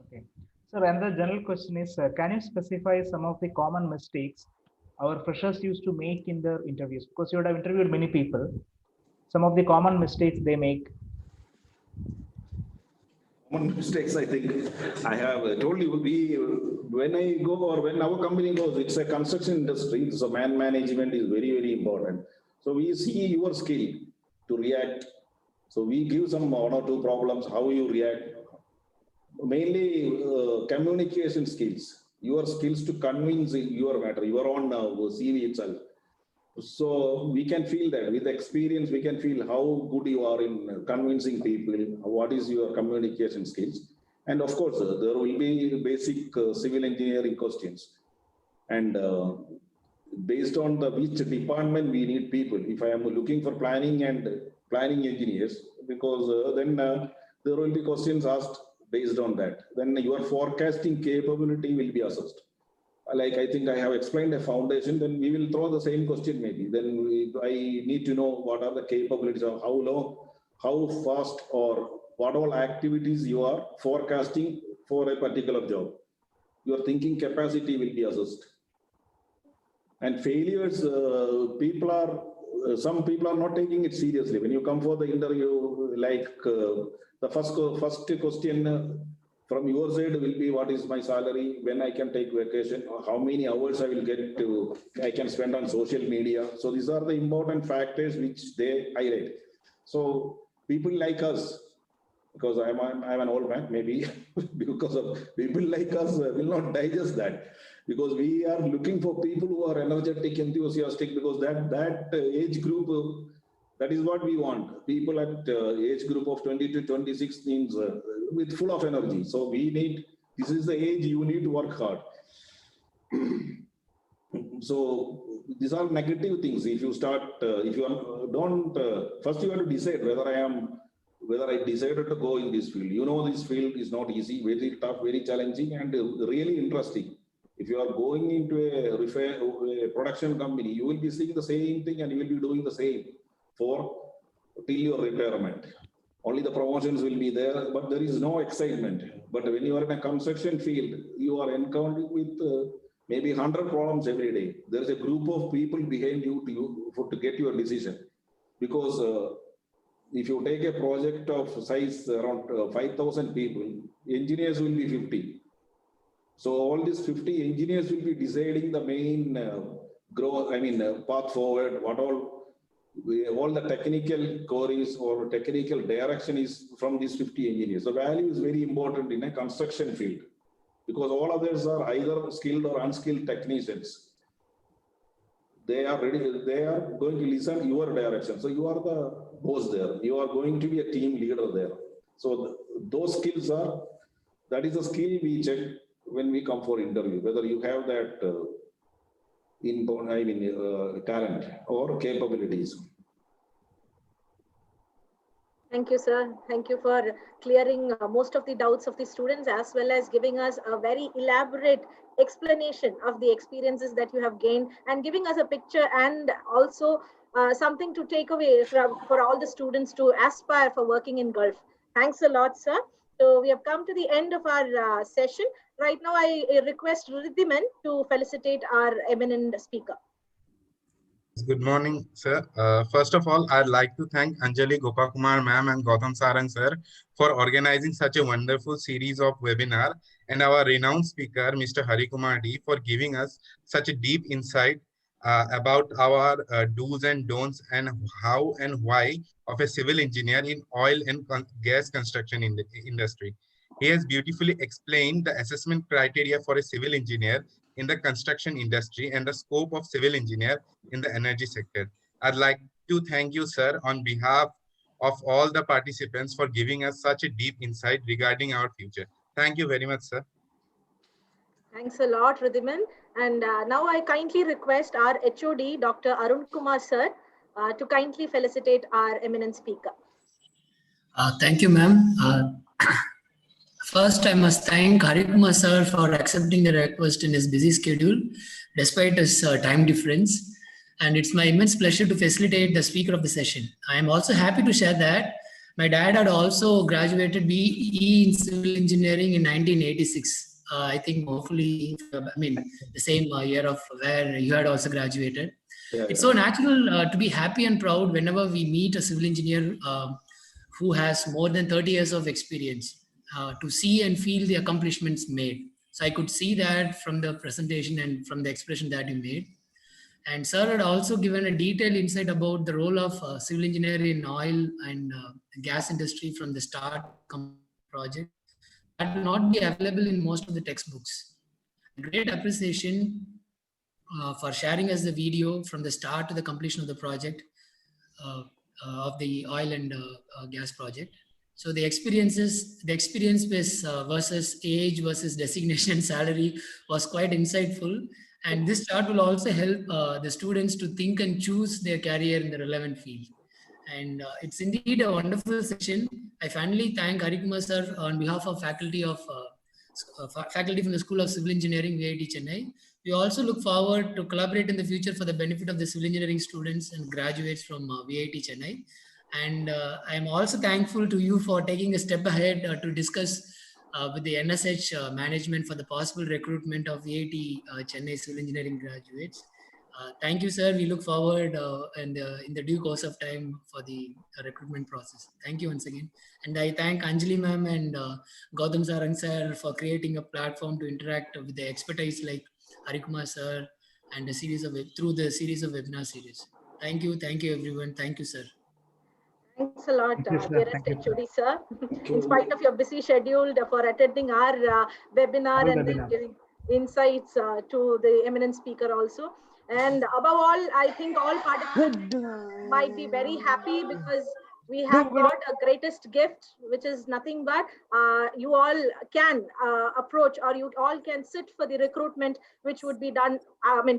Okay. So and the general question is, can you specify some of the common mistakes our freshers used to make in their interviews? Because you would have interviewed many people. Some of the common mistakes they make. Common mistakes, I think I have told you, when I go or when our company goes, it's a construction industry, so man management is very, very important. So we see your skill to react. So we give some 1 or 2 problems, how you react. Mainly communication skills, your skills to convince your matter, your own CV itself. So we can feel that with experience, we can feel how good you are in convincing people, what is your communication skills. And of course, there will be basic civil engineering questions. And based on which department we need people. If I am looking for planning engineers, because then there will be questions asked based on that. Then your forecasting capability will be assessed. Like I think I have explained a foundation, then we will throw the same question maybe. Then I need to know what are the capabilities of how low, how fast, or what all activities you are forecasting for a particular job. Your thinking capacity will be assessed. And failures, some people are not taking it seriously. When you come for the interview, like the first question from your side will be, what is my salary, when I can take vacation, or how many hours I will get to, I can spend on social media. So these are the important factors which they highlight. So people like us, because I'm an old man, maybe because of people like us will not digest that, because we are looking for people who are energetic, enthusiastic, because that age group, that is what we want. People at age group of 20 to 26 means with full of energy. So we need, this is the age you need to work hard. So these are negative things. If you start, if you don't, first you have to decide whether I decided to go in this field. You know, this field is not easy, very tough, very challenging, and really interesting. If you are going into a production company, you will be seeing the same thing and you will be doing the same till your retirement. Only the promotions will be there, but there is no excitement. But when you are in a construction field, you are encountering with maybe 100 problems every day. There is a group of people behind you to get your decision. Because if you take a project of size around 5,000 people, engineers will be 50. So all these 50 engineers will be deciding the main path forward, what all the technical queries or technical direction is from these 50 engineers. The value is very important in a construction field, because all others are either skilled or unskilled technicians. They are ready, they are going to listen to your direction. So you are the boss there. You are going to be a team leader there. So those skills are, that is a skill we check when we come for interview, whether you have that talent or capabilities. Thank you, sir. Thank you for clearing most of the doubts of the students, as well as giving us a very elaborate explanation of the experiences that you have gained, and giving us a picture and also something to take away for all the students to aspire for working in Gulf. Thanks a lot, sir. So we have come to the end of our session. Right now, I request Ridhiman to felicitate our eminent speaker. Good morning, sir. First of all, I'd like to thank Anjali Gopakumar ma'am and Gautam Sarang sir for organizing such a wonderful series of webinar, and our renowned speaker, Mr. Harikumar D, for giving us such a deep insight about our do's and don'ts and how and why of a civil engineer in oil and gas construction industry. He has beautifully explained the assessment criteria for a civil engineer in the construction industry and the scope of civil engineer in the energy sector. I'd like to thank you, sir, on behalf of all the participants for giving us such a deep insight regarding our future. Thank you very much, sir. Thanks a lot, Ridhiman. And now I kindly request our HOD, Dr. Harikumar sir, to kindly felicitate our eminent speaker. Thank you, ma'am. First, I must thank Harikumar sir for accepting the request in his busy schedule, despite his time difference. And it's my immense pleasure to facilitate the speaker of the session. I am also happy to share that my dad had also graduated BE in civil engineering in 1986. I think hopefully, the same year of where you had also graduated. Yeah, it's so natural to be happy and proud whenever we meet a civil engineer who has more than 30 years of experience. To see and feel the accomplishments made. So I could see that from the presentation and from the expression that you made. And sir had also given a detailed insight about the role of civil engineering in oil and gas industry from the start project. That will not be available in most of the textbooks. Great appreciation for sharing us the video from the start to the completion of the project of the oil and gas project. So the experience versus age versus designation salary was quite insightful. And this chart will also help the students to think and choose their career in the relevant field. And it's indeed a wonderful session. I finally thank Harikumar sir on behalf of faculty from the School of Civil Engineering, VIT Chennai. We also look forward to collaborate in the future for the benefit of the civil engineering students and graduates from VIT Chennai. And I'm also thankful to you for taking a step ahead to discuss with the NSH management for the possible recruitment of VIT Chennai civil engineering graduates. Thank you, sir. We look forward and in the due course of time for the recruitment process. Thank you once again. And I thank Anjali ma'am and Gautam Sarang sir for creating a platform to interact with the expertise like Harikumar sir and through the series of webinar series. Thank you everyone. Thank you, sir. Thanks a lot, Thank you, sir. dearest Thank you, sir. HOD sir. In spite of your busy schedule for attending our webinar All and then webinars. giving insights to the eminent speaker also. And above all, I think all participants might be very happy because we have got a greatest gift, which is nothing but you all can approach, or you all can sit for the recruitment, which would be done,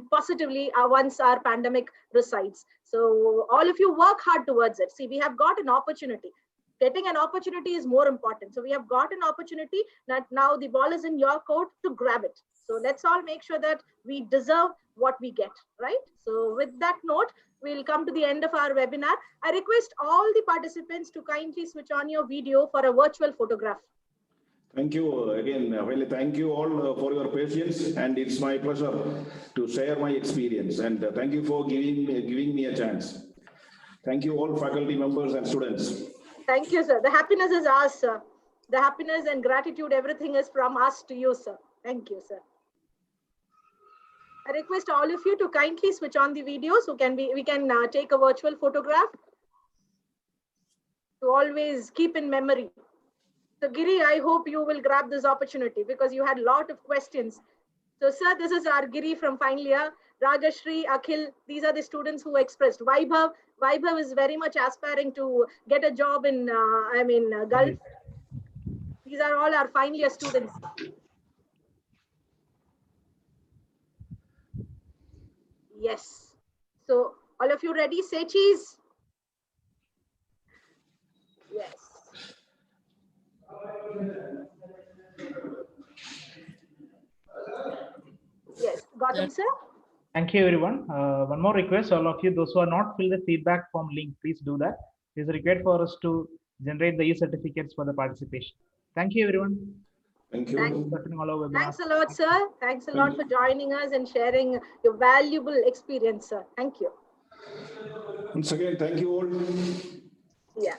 positively once our pandemic resides. So all of you work hard towards it. See, we have got an opportunity. Getting an opportunity is more important. So we have got an opportunity that now the ball is in your court to grab it. So let's all make sure that we deserve what we get, right? So with that note, we'll come to the end of our webinar. I request all the participants to kindly switch on your video for a virtual photograph. Thank you again. Well, thank you all for your patience, and it's my pleasure to share my experience. And thank you for giving me a chance. Thank you all faculty members and students. Thank you, sir. The happiness is ours, sir. The happiness and gratitude, everything is from us to you, sir. Thank you, sir. I request all of you to kindly switch on the video so we can take a virtual photograph to always keep in memory. So Giri, I hope you will grab this opportunity because you had a lot of questions. So sir, this is our Giri from final year. Rajashri, Akhil, these are the students who expressed. Vaibhav is very much aspiring to get a job in, Gulf. These are all our final year students. Yes. So all of you ready? Say cheese. Yes. Yes. Gautam sir? Thank you, everyone. One more request, all of you, those who are not filled the feedback form link, please do that. It is required for us to generate the e-certificates for the participation. Thank you, everyone. Thank you. Thanks a lot, sir. Thanks a lot for joining us and sharing your valuable experience, sir. Thank you. Once again, thank you all. Yeah.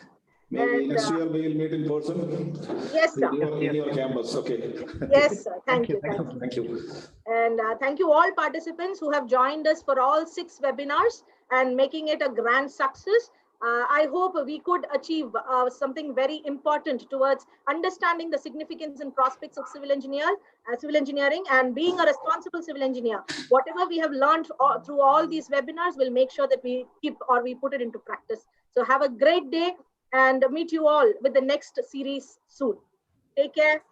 Maybe next year we will meet in person. Yes, sir. In your campus. Okay. Yes, sir. Thank you. Thank you. And thank you all participants who have joined us for all 6 webinars and making it a grand success. I hope we could achieve something very important towards understanding the significance and prospects of civil engineering and being a responsible civil engineer. Whatever we have learned through all these webinars, we'll make sure that we put it into practice. So have a great day and meet you all with the next series soon. Take care.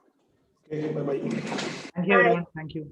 Okay, bye-bye. Thank you, everyone. Thank you.